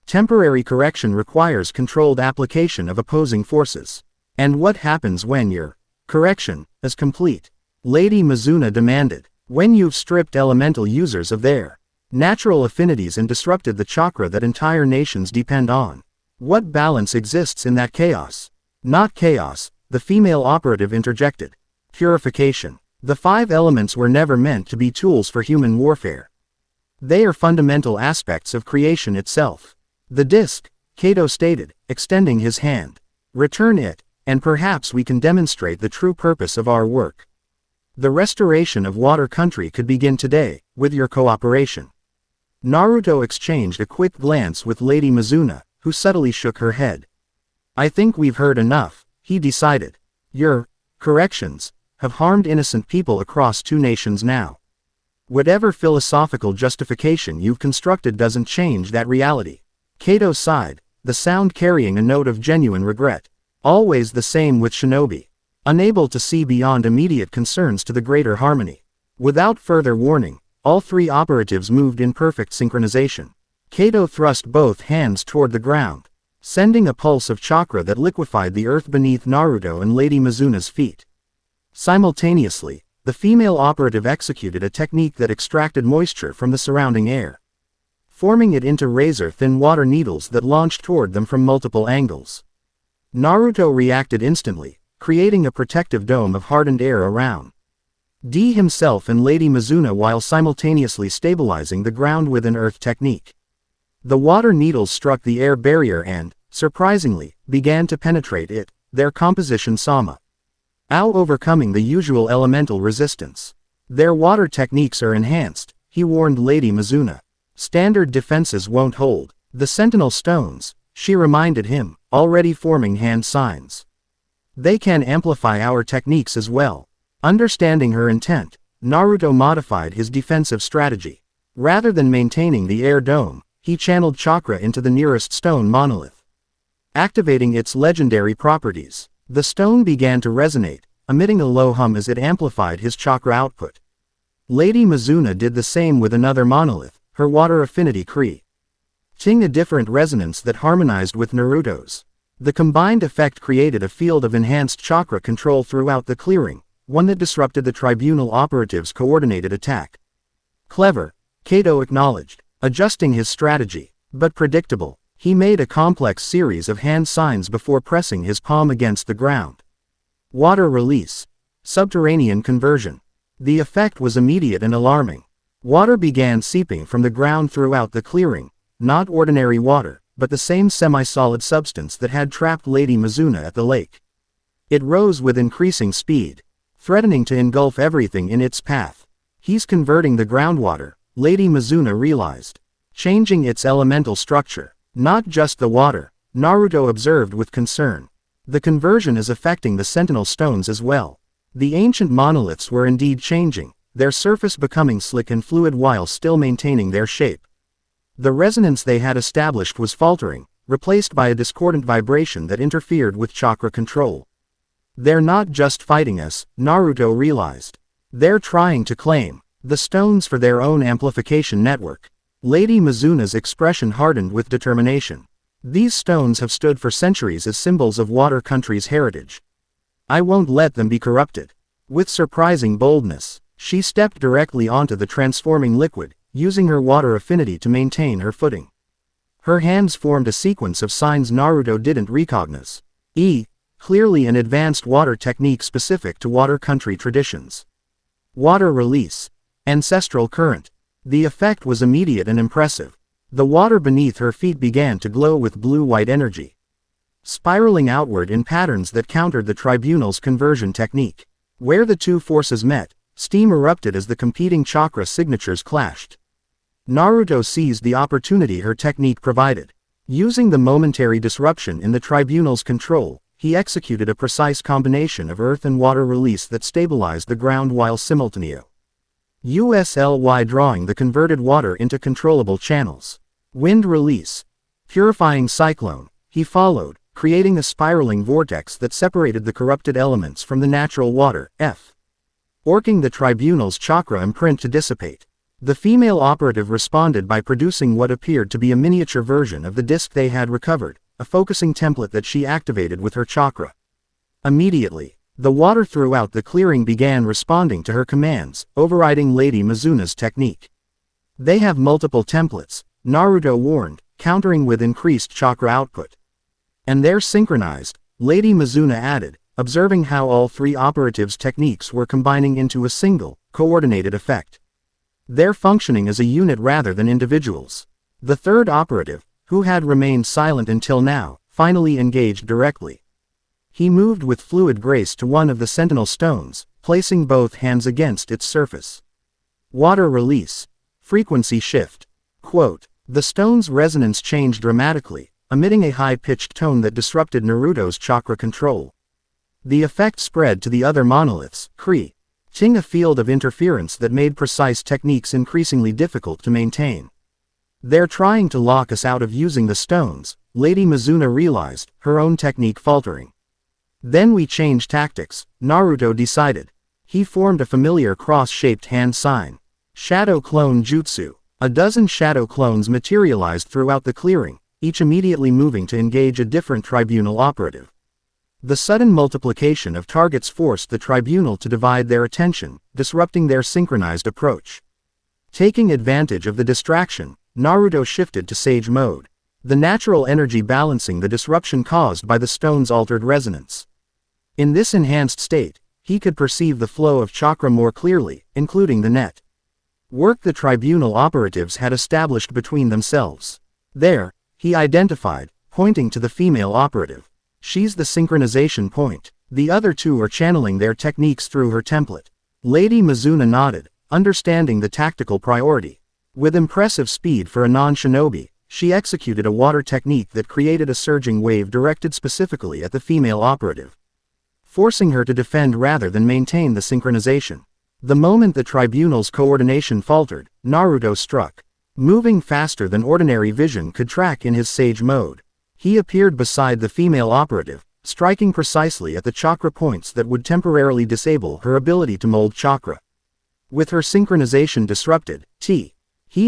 Temporary correction requires controlled application of opposing forces. And what happens when your correction is complete? Lady Mizuna demanded. When you've stripped elemental users of their natural affinities and disrupted the chakra that entire nations depend on. What balance exists in that chaos? Not chaos, the female operative interjected. Purification. The 5 elements were never meant to be tools for human warfare. They are fundamental aspects of creation itself. The disc, Kato stated, extending his hand. Return it, and perhaps we can demonstrate the true purpose of our work. The restoration of Water Country could begin today, with your cooperation. Naruto exchanged a quick glance with Lady Mizuna, who subtly shook her head. I think we've heard enough, he decided. Your corrections have harmed innocent people across 2 nations now. Whatever philosophical justification you've constructed doesn't change that reality. Kato sighed, the sound carrying a note of genuine regret. Always the same with shinobi. Unable to see beyond immediate concerns to the greater harmony. Without further warning, all 3 operatives moved in perfect synchronization. Kato thrust both hands toward the ground, sending a pulse of chakra that liquefied the earth beneath Naruto and Lady Mizuna's feet. Simultaneously, the female operative executed a technique that extracted moisture from the surrounding air, forming it into razor-thin water needles that launched toward them from multiple angles. Naruto reacted instantly, creating a protective dome of hardened air around D himself and Lady Mizuna while simultaneously stabilizing the ground with an earth technique. The water needles struck the air barrier and, surprisingly, began to penetrate it, their composition sama. Overcoming the usual elemental resistance. Their water techniques are enhanced, he warned Lady Mizuna. Standard defenses won't hold. The sentinel stones, she reminded him, already forming hand signs. They can amplify our techniques as well. Understanding her intent, Naruto modified his defensive strategy. Rather than maintaining the air dome, he channeled chakra into the nearest stone monolith. Activating its legendary properties, the stone began to resonate, emitting a low hum as it amplified his chakra output. Lady Mizuna did the same with another monolith, her water affinity creating a different resonance that harmonized with Naruto's. The combined effect created a field of enhanced chakra control throughout the clearing, one that disrupted the tribunal operatives' coordinated attack. Clever, Kato acknowledged, adjusting his strategy, but predictable. He made a complex series of hand signs before pressing his palm against the ground. Water release. Subterranean conversion. The effect was immediate and alarming. Water began seeping from the ground throughout the clearing, not ordinary water, but the same semi-solid substance that had trapped Lady Mizuna at the lake. It rose with increasing speed, threatening to engulf everything in its path. He's converting the groundwater, Lady Mizuna realized. Changing its elemental structure. Not just the water, Naruto observed with concern. The conversion is affecting the sentinel stones as well. The ancient monoliths were indeed changing, their surface becoming slick and fluid while still maintaining their shape. The resonance they had established was faltering, replaced by a discordant vibration that interfered with chakra control. They're not just fighting us, Naruto realized. They're trying to claim the stones for their own amplification network. Lady Mizuna's expression hardened with determination. These stones have stood for centuries as symbols of Water Country's heritage. I won't let them be corrupted. With surprising boldness, she stepped directly onto the transforming liquid, using her water affinity to maintain her footing. Her hands formed a sequence of signs Naruto didn't recognize. Clearly an advanced water technique specific to Water Country traditions. Water release. Ancestral current. The effect was immediate and impressive. The water beneath her feet began to glow with blue-white energy, spiraling outward in patterns that countered the tribunal's conversion technique. Where the 2 forces met, steam erupted as the competing chakra signatures clashed. Naruto seized the opportunity her technique provided. Using the momentary disruption in the tribunal's control, he executed a precise combination of earth and water release that stabilized the ground while simultaneously drawing the converted water into controllable channels. Wind release. Purifying cyclone. He followed, creating a spiraling vortex that separated the corrupted elements from the natural water, forcing the tribunal's chakra imprint to dissipate. The female operative responded by producing what appeared to be a miniature version of the disc they had recovered, a focusing template that she activated with her chakra. Immediately, the water throughout the clearing began responding to her commands, overriding Lady Mizuna's technique. They have multiple templates, Naruto warned, countering with increased chakra output. And they're synchronized, Lady Mizuna added, observing how all 3 operatives' techniques were combining into a single, coordinated effect. They're functioning as a unit rather than individuals. The third operative, who had remained silent until now, finally engaged directly. He moved with fluid grace to one of the sentinel stones, placing both hands against its surface. Water release. Frequency shift. Quote, the stone's resonance changed dramatically, emitting a high-pitched tone that disrupted Naruto's chakra control. The effect spread to the other monoliths, creating a field of interference that made precise techniques increasingly difficult to maintain. They're trying to lock us out of using the stones, Lady Mizuna realized, her own technique faltering. Then we change tactics, Naruto decided. He formed a familiar cross-shaped hand sign. Shadow Clone Jutsu. A dozen shadow clones materialized throughout the clearing, each immediately moving to engage a different tribunal operative. The sudden multiplication of targets forced the tribunal to divide their attention, disrupting their synchronized approach. Taking advantage of the distraction, Naruto shifted to Sage mode, the natural energy balancing the disruption caused by the stone's altered resonance. In this enhanced state, he could perceive the flow of chakra more clearly, including the network the tribunal operatives had established between themselves. There, he identified, pointing to the female operative. She's the synchronization point. The other two are channeling their techniques through her template. Lady Mizuna nodded, understanding the tactical priority. With impressive speed for a non-shinobi, she executed a water technique that created a surging wave directed specifically at the female operative, forcing her to defend rather than maintain the synchronization. The moment the tribunal's coordination faltered, Naruto struck. Moving faster than ordinary vision could track in his Sage mode, he appeared beside the female operative, striking precisely at the chakra points that would temporarily disable her ability to mold chakra. With her synchronization disrupted, the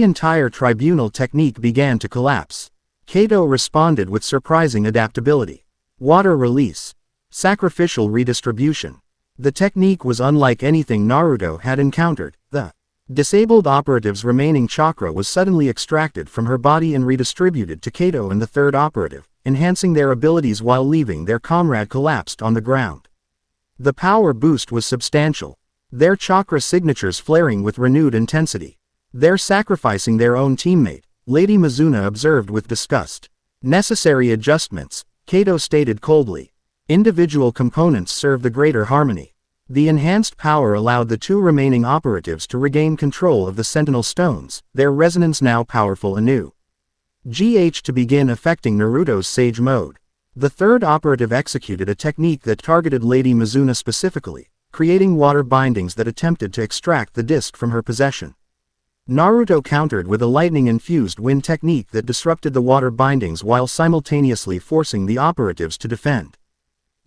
entire tribunal technique began to collapse. Kato responded with surprising adaptability. Water release. Sacrificial redistribution. The technique was unlike anything Naruto had encountered. The disabled operative's remaining chakra was suddenly extracted from her body and redistributed to Kato and the third operative, enhancing their abilities while leaving their comrade collapsed on the ground. The power boost was substantial, their chakra signatures flaring with renewed intensity. They're sacrificing their own teammate, Lady Mizuna observed with disgust. Necessary adjustments, Kato stated coldly. Individual components serve the greater harmony. The enhanced power allowed the two remaining operatives to regain control of the sentinel stones, their resonance now powerful anew. To begin affecting Naruto's Sage mode. The third operative executed a technique that targeted Lady Mizuna specifically, creating water bindings that attempted to extract the disc from her possession. Naruto countered with a lightning-infused wind technique that disrupted the water bindings while simultaneously forcing the operatives to defend.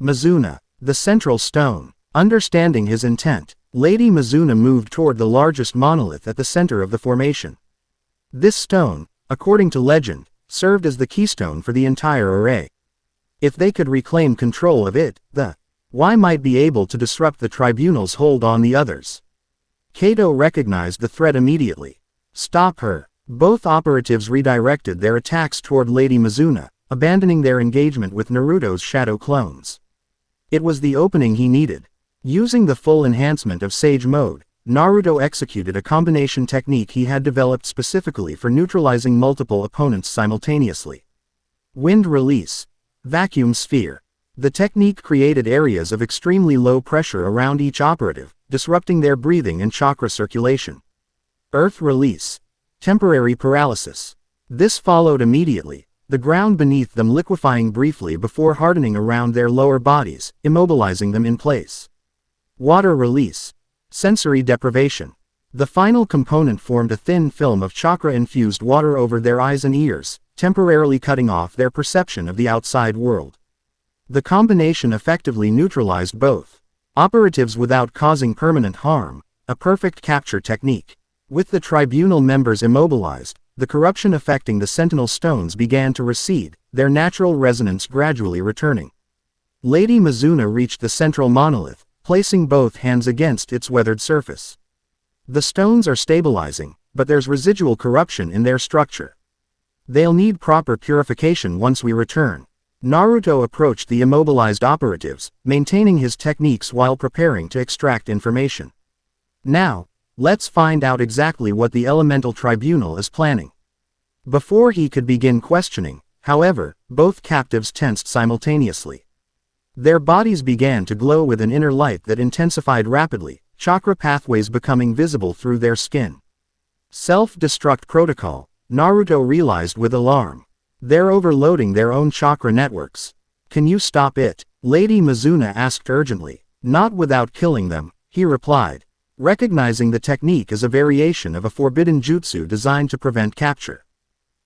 Mizuna, the central stone. Understanding his intent, Lady Mizuna moved toward the largest monolith at the center of the formation. This stone, according to legend, served as the keystone for the entire array. If they could reclaim control of it, the Y might be able to disrupt the tribunal's hold on the others. Kato recognized the threat immediately. Stop her. Both operatives redirected their attacks toward Lady Mizuna, abandoning their engagement with Naruto's shadow clones. It was the opening he needed. Using the full enhancement of Sage mode, Naruto executed a combination technique he had developed specifically for neutralizing multiple opponents simultaneously. Wind release. Vacuum sphere. The technique created areas of extremely low pressure around each operative, disrupting their breathing and chakra circulation. Earth release. Temporary paralysis. This followed immediately, the ground beneath them liquefying briefly before hardening around their lower bodies, immobilizing them in place. Water release. Sensory deprivation. The final component formed a thin film of chakra-infused water over their eyes and ears, temporarily cutting off their perception of the outside world. The combination effectively neutralized both operatives without causing permanent harm, a perfect capture technique. With the tribunal members immobilized, the corruption affecting the sentinel stones began to recede, their natural resonance gradually returning. Lady Mizuna reached the central monolith, placing both hands against its weathered surface. The stones are stabilizing, but there's residual corruption in their structure. They'll need proper purification once we return. Naruto approached the immobilized operatives, maintaining his techniques while preparing to extract information. Now, let's find out exactly what the elemental tribunal is planning. Before he could begin questioning, however, both captives tensed simultaneously. Their bodies began to glow with an inner light that intensified rapidly, chakra pathways becoming visible through their skin. Self-destruct protocol, Naruto realized with alarm. They're overloading their own chakra networks. Can you stop it? Lady Mizuna asked urgently. Not without killing them, he replied, recognizing the technique as a variation of a forbidden jutsu designed to prevent capture.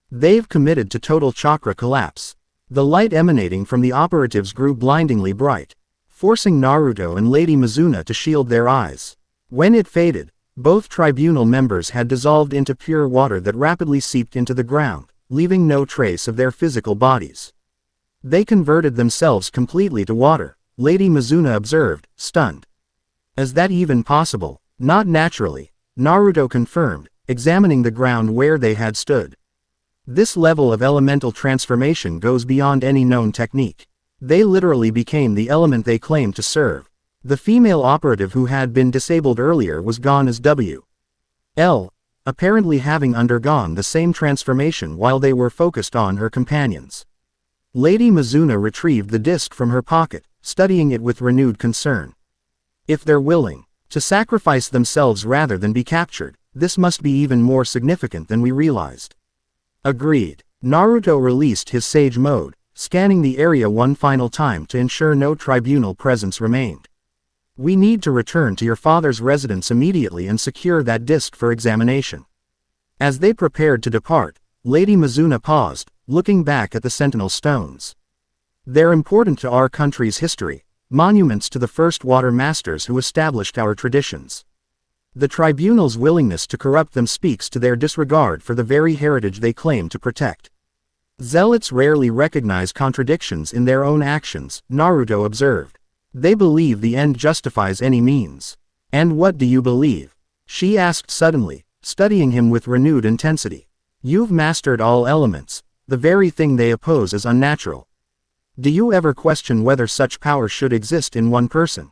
They've committed to total chakra collapse. The light emanating from the operatives grew blindingly bright, forcing Naruto and Lady Mizuna to shield their eyes. When it faded, both tribunal members had dissolved into pure water that rapidly seeped into the ground, leaving no trace of their physical bodies. They converted themselves completely to water, Lady Mizuna observed, stunned. Is that even possible? Not naturally, Naruto confirmed, examining the ground where they had stood. This level of elemental transformation goes beyond any known technique. They literally became the element they claimed to serve. The female operative who had been disabled earlier was gone as W.L., apparently having undergone the same transformation while they were focused on her companions. Lady Mizuna retrieved the disc from her pocket, studying it with renewed concern. If they're willing to sacrifice themselves rather than be captured, this must be even more significant than we realized. Agreed. Naruto released his Sage mode, scanning the area one final time to ensure no tribunal presence remained. We need to return to your father's residence immediately and secure that disc for examination. As they prepared to depart, Lady Mizuna paused, looking back at the sentinel stones. They're important to our country's history, monuments to the first water masters who established our traditions. The tribunal's willingness to corrupt them speaks to their disregard for the very heritage they claim to protect. Zealots rarely recognize contradictions in their own actions, Naruto observed. They believe the end justifies any means. And what do you believe? She asked suddenly, studying him with renewed intensity. You've mastered all elements, the very thing they oppose is unnatural. Do you ever question whether such power should exist in one person?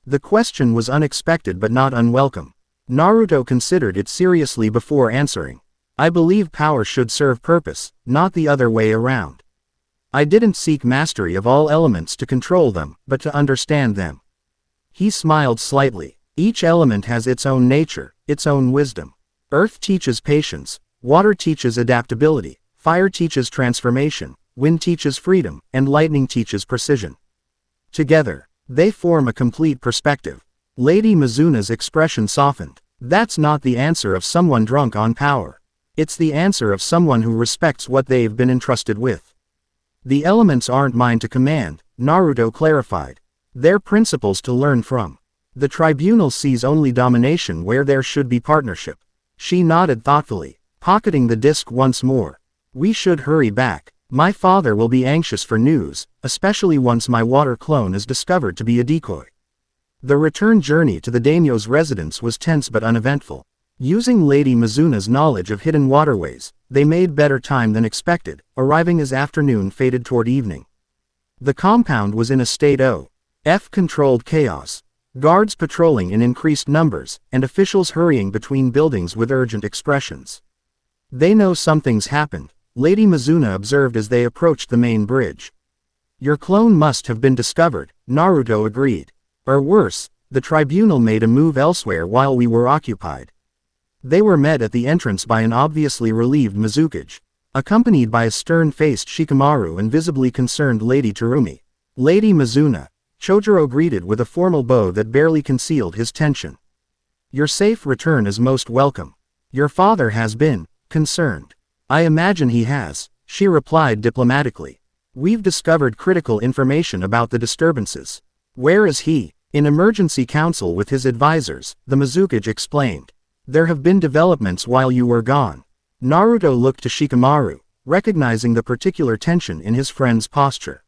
The question was unexpected but not unwelcome. Naruto considered it seriously before answering. I believe power should serve purpose, not the other way around. I didn't seek mastery of all elements to control them, but to understand them. He smiled slightly. Each element has its own nature, its own wisdom. Earth teaches patience, water teaches adaptability, fire teaches transformation, wind teaches freedom, and lightning teaches precision. Together, they form a complete perspective. Lady Mizuna's expression softened. That's not the answer of someone drunk on power. It's the answer of someone who respects what they've been entrusted with. The elements aren't mine to command, Naruto clarified. They're principles to learn from. The tribunal sees only domination where there should be partnership. She nodded thoughtfully, pocketing the disc once more. We should hurry back. My father will be anxious for news, especially once my water clone is discovered to be a decoy. The return journey to the daimyo's residence was tense but uneventful. Using Lady Mizuna's knowledge of hidden waterways, they made better time than expected, arriving as afternoon faded toward evening. The compound was in a state of controlled chaos. Guards patrolling in increased numbers, and officials hurrying between buildings with urgent expressions. They know something's happened, Lady Mizuna observed as they approached the main bridge. Your clone must have been discovered, Naruto agreed. Or worse, the tribunal made a move elsewhere while we were occupied. They were met at the entrance by an obviously relieved Mizukage, accompanied by a stern-faced Shikamaru and visibly concerned Lady Terumi. Lady Mizuna, Chojuro greeted with a formal bow that barely concealed his tension. Your safe return is most welcome. Your father has been concerned. I imagine he has, she replied diplomatically. We've discovered critical information about the disturbances. Where is he? In emergency council with his advisors, the Mizukage explained. There have been developments while you were gone. Naruto looked to Shikamaru, recognizing the particular tension in his friend's posture.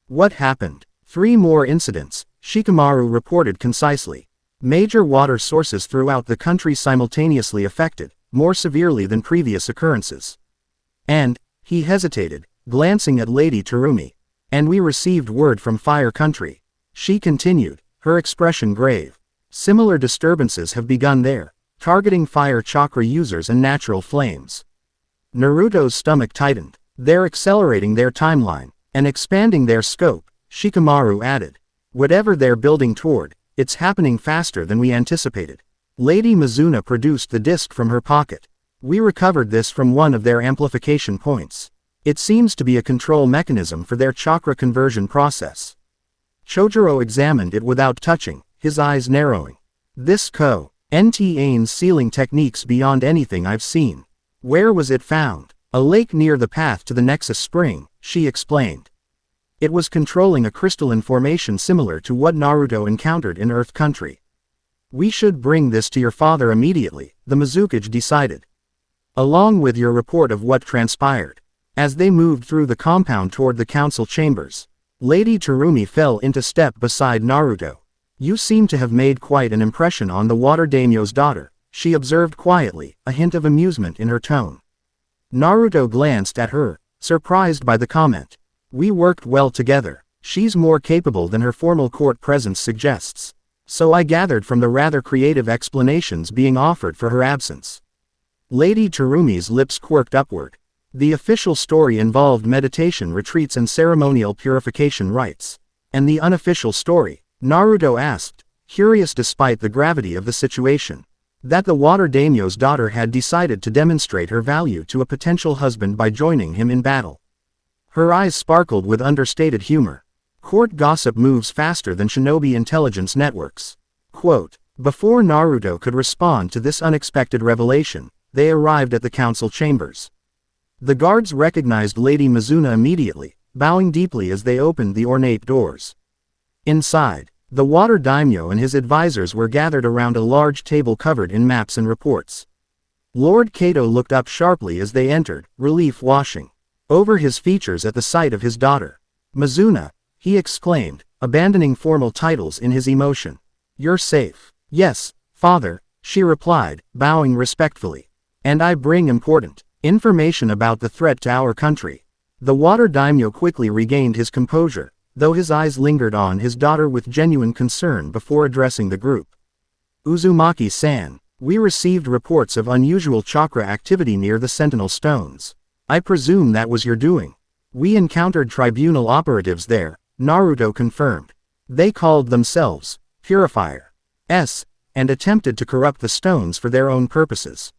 What happened? 3 more incidents, Shikamaru reported concisely. Major water sources throughout the country simultaneously affected, more severely than previous occurrences. And, he hesitated, glancing at Lady Terumi. And we received word from Fire Country. She continued, her expression grave. Similar disturbances have begun there, targeting fire chakra users and natural flames. Naruto's stomach tightened. They're accelerating their timeline and expanding their scope, Shikamaru added. Whatever they're building toward, it's happening faster than we anticipated. Lady Mizuna produced the disc from her pocket. We recovered this from one of their amplification points. It seems to be a control mechanism for their chakra conversion process. Chojuro examined it without touching, his eyes narrowing. This NTA's sealing techniques beyond anything I've seen. Where was it found? A lake near the path to the Nexus Spring, she explained. It was controlling a crystalline formation similar to what Naruto encountered in Earth Country. We should bring this to your father immediately, the Mizukage decided. Along with your report of what transpired. As they moved through the compound toward the council chambers, Lady Terumi fell into step beside Naruto. You seem to have made quite an impression on the water daimyo's daughter, she observed quietly, a hint of amusement in her tone. Naruto glanced at her, surprised by the comment. We worked well together. She's more capable than her formal court presence suggests. So I gathered from the rather creative explanations being offered for her absence. Lady Terumi's lips quirked upward. The official story involved meditation retreats and ceremonial purification rites. And the unofficial story, Naruto asked, curious despite the gravity of the situation. That the water daimyo's daughter had decided to demonstrate her value to a potential husband by joining him in battle. Her eyes sparkled with understated humor. Court gossip moves faster than shinobi intelligence networks. Quote, before Naruto could respond to this unexpected revelation, they arrived at the council chambers. The guards recognized Lady Mizuna immediately, bowing deeply as they opened the ornate doors. Inside, the water daimyo and his advisors were gathered around a large table covered in maps and reports. Lord Kato looked up sharply as they entered, relief washing over his features at the sight of his daughter. Mizuna, he exclaimed, abandoning formal titles in his emotion. You're safe. Yes, father, she replied, bowing respectfully. And I bring important information about the threat to our country. The water daimyo quickly regained his composure, though his eyes lingered on his daughter with genuine concern before addressing the group. Uzumaki-san, we received reports of unusual chakra activity near the Sentinel Stones. I presume that was your doing. We encountered tribunal operatives there, Naruto confirmed. They called themselves Purifiers, and attempted to corrupt the stones for their own purposes.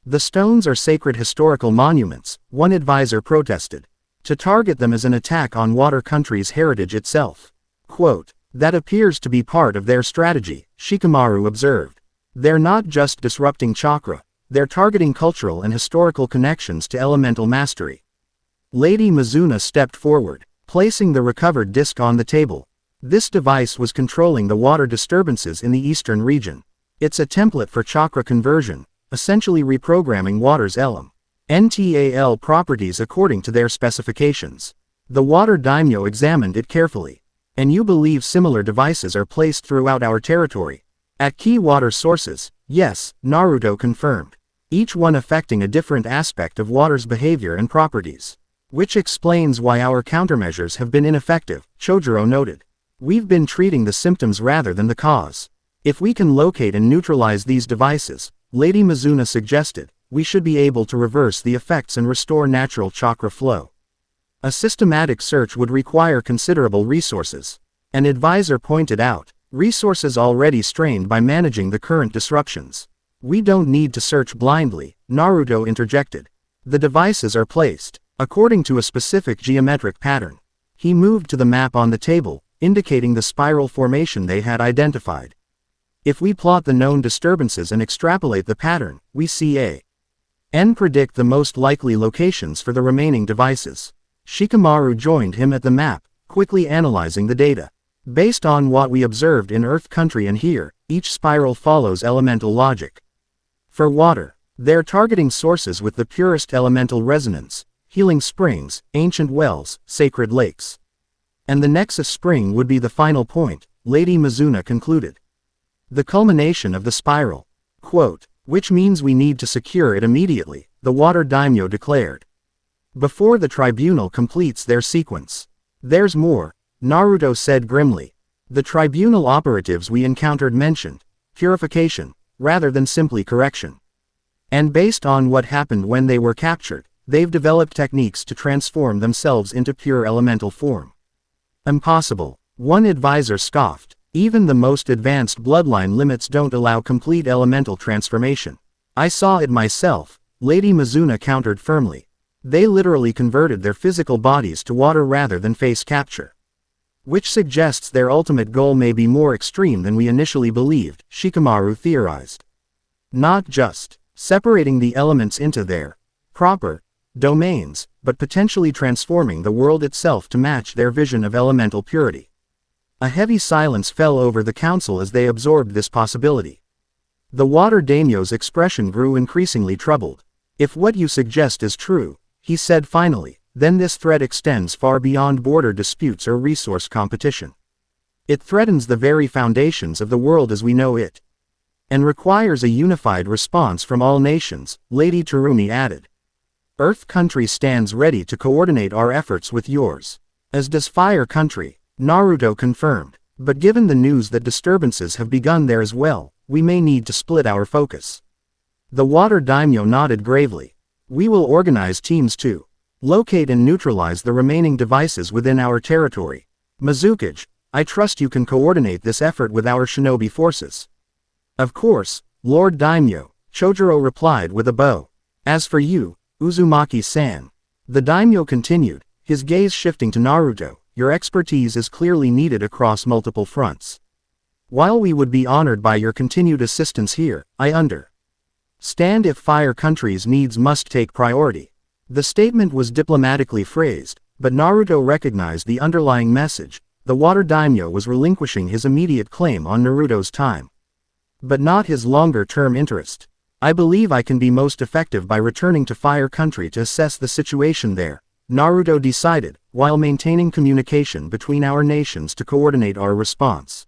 The stones are sacred historical monuments, one advisor protested. To target them is an attack on water country's heritage itself. Quote, that appears to be part of their strategy, Shikamaru observed. They're not just disrupting chakra, they're targeting cultural and historical connections to elemental mastery. Lady Mizuna stepped forward, placing the recovered disc on the table. This device was controlling the water disturbances in the eastern region. It's a template for chakra conversion, essentially reprogramming water's NTAL properties according to their specifications. The water daimyo examined it carefully. And you believe similar devices are placed throughout our territory? At key water sources, yes, Naruto confirmed. Each one affecting a different aspect of water's behavior and properties. Which explains why our countermeasures have been ineffective, Chojuro noted. We've been treating the symptoms rather than the cause. If we can locate and neutralize these devices, Lady Mizuna suggested, we should be able to reverse the effects and restore natural chakra flow. A systematic search would require considerable resources. An advisor pointed out, resources already strained by managing the current disruptions. We don't need to search blindly, Naruto interjected. The devices are placed according to a specific geometric pattern. He moved to the map on the table, indicating the spiral formation they had identified. If we plot the known disturbances and extrapolate the pattern, we see and predict the most likely locations for the remaining devices. Shikamaru joined him at the map, quickly analyzing the data. Based on what we observed in Earth Country and here, each spiral follows elemental logic. For water, they're targeting sources with the purest elemental resonance, healing springs, ancient wells, sacred lakes. And the Nexus Spring would be the final point, Lady Mizuna concluded. The culmination of the spiral. Quote, which means we need to secure it immediately, the water daimyo declared. Before the tribunal completes their sequence. There's more, Naruto said grimly. The tribunal operatives we encountered mentioned purification, rather than simply correction. And based on what happened when they were captured, they've developed techniques to transform themselves into pure elemental form. Impossible. One advisor scoffed. Even the most advanced bloodline limits don't allow complete elemental transformation. I saw it myself, Lady Mizuna countered firmly. They literally converted their physical bodies to water rather than face capture. Which suggests their ultimate goal may be more extreme than we initially believed, Shikamaru theorized. Not just separating the elements into their proper domains, but potentially transforming the world itself to match their vision of elemental purity. A heavy silence fell over the council as they absorbed this possibility. The water daimyo's expression grew increasingly troubled. If what you suggest is true, he said finally, then this threat extends far beyond border disputes or resource competition. It threatens the very foundations of the world as we know it. And requires a unified response from all nations, Lady Terumi added. Earth Country stands ready to coordinate our efforts with yours. As does Fire Country, Naruto confirmed. But given the news that disturbances have begun there as well, we may need to split our focus. The Water Daimyo nodded gravely. We will organize teams to locate and neutralize the remaining devices within our territory. Mizukage, I trust you can coordinate this effort with our shinobi forces. Of course, Lord Daimyo, Chojuro replied with a bow. As for you, Uzumaki-san. The daimyo continued, his gaze shifting to Naruto, your expertise is clearly needed across multiple fronts. While we would be honored by your continued assistance here, I understand if Fire Country's needs must take priority. The statement was diplomatically phrased, but Naruto recognized the underlying message. The Water Daimyo was relinquishing his immediate claim on Naruto's time. But not his longer-term interest. I believe I can be most effective by returning to Fire Country to assess the situation there, Naruto decided, while maintaining communication between our nations to coordinate our response.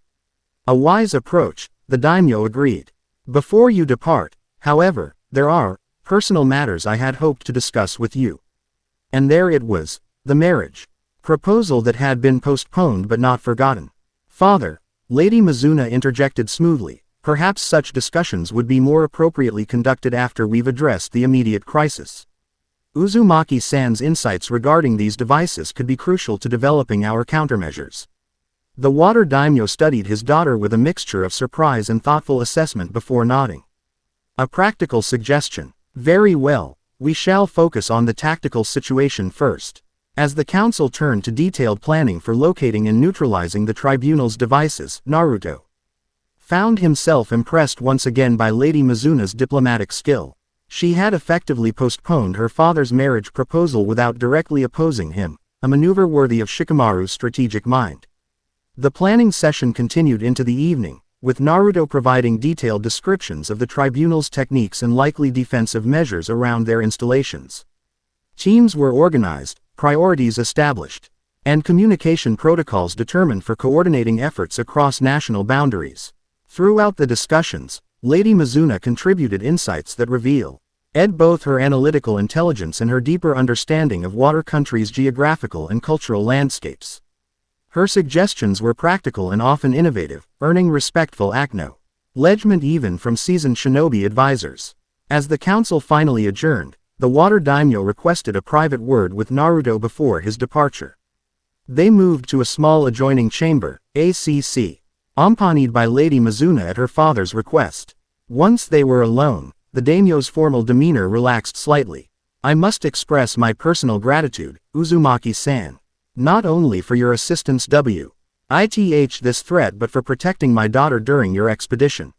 A wise approach, the daimyo agreed. Before you depart, however, there are personal matters I had hoped to discuss with you. And there it was, the marriage proposal that had been postponed but not forgotten. Father, Lady Mizuna interjected smoothly, perhaps such discussions would be more appropriately conducted after we've addressed the immediate crisis. Uzumaki-san's insights regarding these devices could be crucial to developing our countermeasures. The Water Daimyo studied his daughter with a mixture of surprise and thoughtful assessment before nodding. A practical suggestion. Very well, we shall focus on the tactical situation first. As the council turned to detailed planning for locating and neutralizing the tribunal's devices, Naruto found himself impressed once again by Lady Mizuna's diplomatic skill. She had effectively postponed her father's marriage proposal without directly opposing him, a maneuver worthy of Shikamaru's strategic mind. The planning session continued into the evening, with Naruto providing detailed descriptions of the tribunal's techniques and likely defensive measures around their installations. Teams were organized, priorities established, and communication protocols determined for coordinating efforts across national boundaries. Throughout the discussions, Lady Mizuna contributed insights that reveal both her analytical intelligence and her deeper understanding of Water Country's geographical and cultural landscapes. Her suggestions were practical and often innovative, earning respectful acknowledgement even from seasoned shinobi advisors. As the council finally adjourned, the Water Daimyo requested a private word with Naruto before his departure. They moved to a small adjoining chamber, acc. Accompanied by Lady Mizuna at her father's request. Once they were alone, the daimyo's formal demeanor relaxed slightly. I must express my personal gratitude, Uzumaki-san. Not only for your assistance with this threat but for protecting my daughter during your expedition.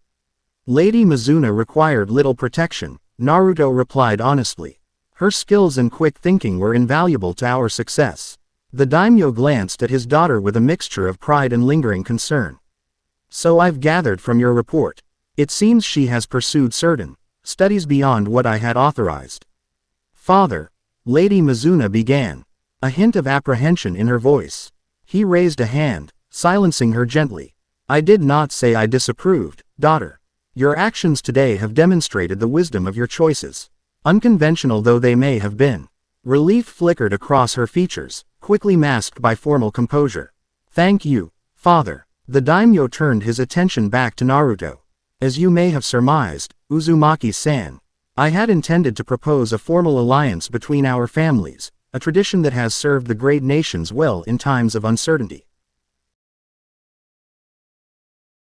Lady Mizuna required little protection, Naruto replied honestly. Her skills and quick thinking were invaluable to our success. The daimyo glanced at his daughter with a mixture of pride and lingering concern. So I've gathered from your report. It seems she has pursued certain studies beyond what I had authorized. Father, Lady Mizuna began, a hint of apprehension in her voice. He raised a hand, silencing her gently. I did not say I disapproved, daughter. Your actions today have demonstrated the wisdom of your choices. Unconventional though they may have been. Relief flickered across her features, quickly masked by formal composure. Thank you, Father. The daimyo turned his attention back to Naruto. As you may have surmised, Uzumaki-san, I had intended to propose a formal alliance between our families, a tradition that has served the great nations well in times of uncertainty.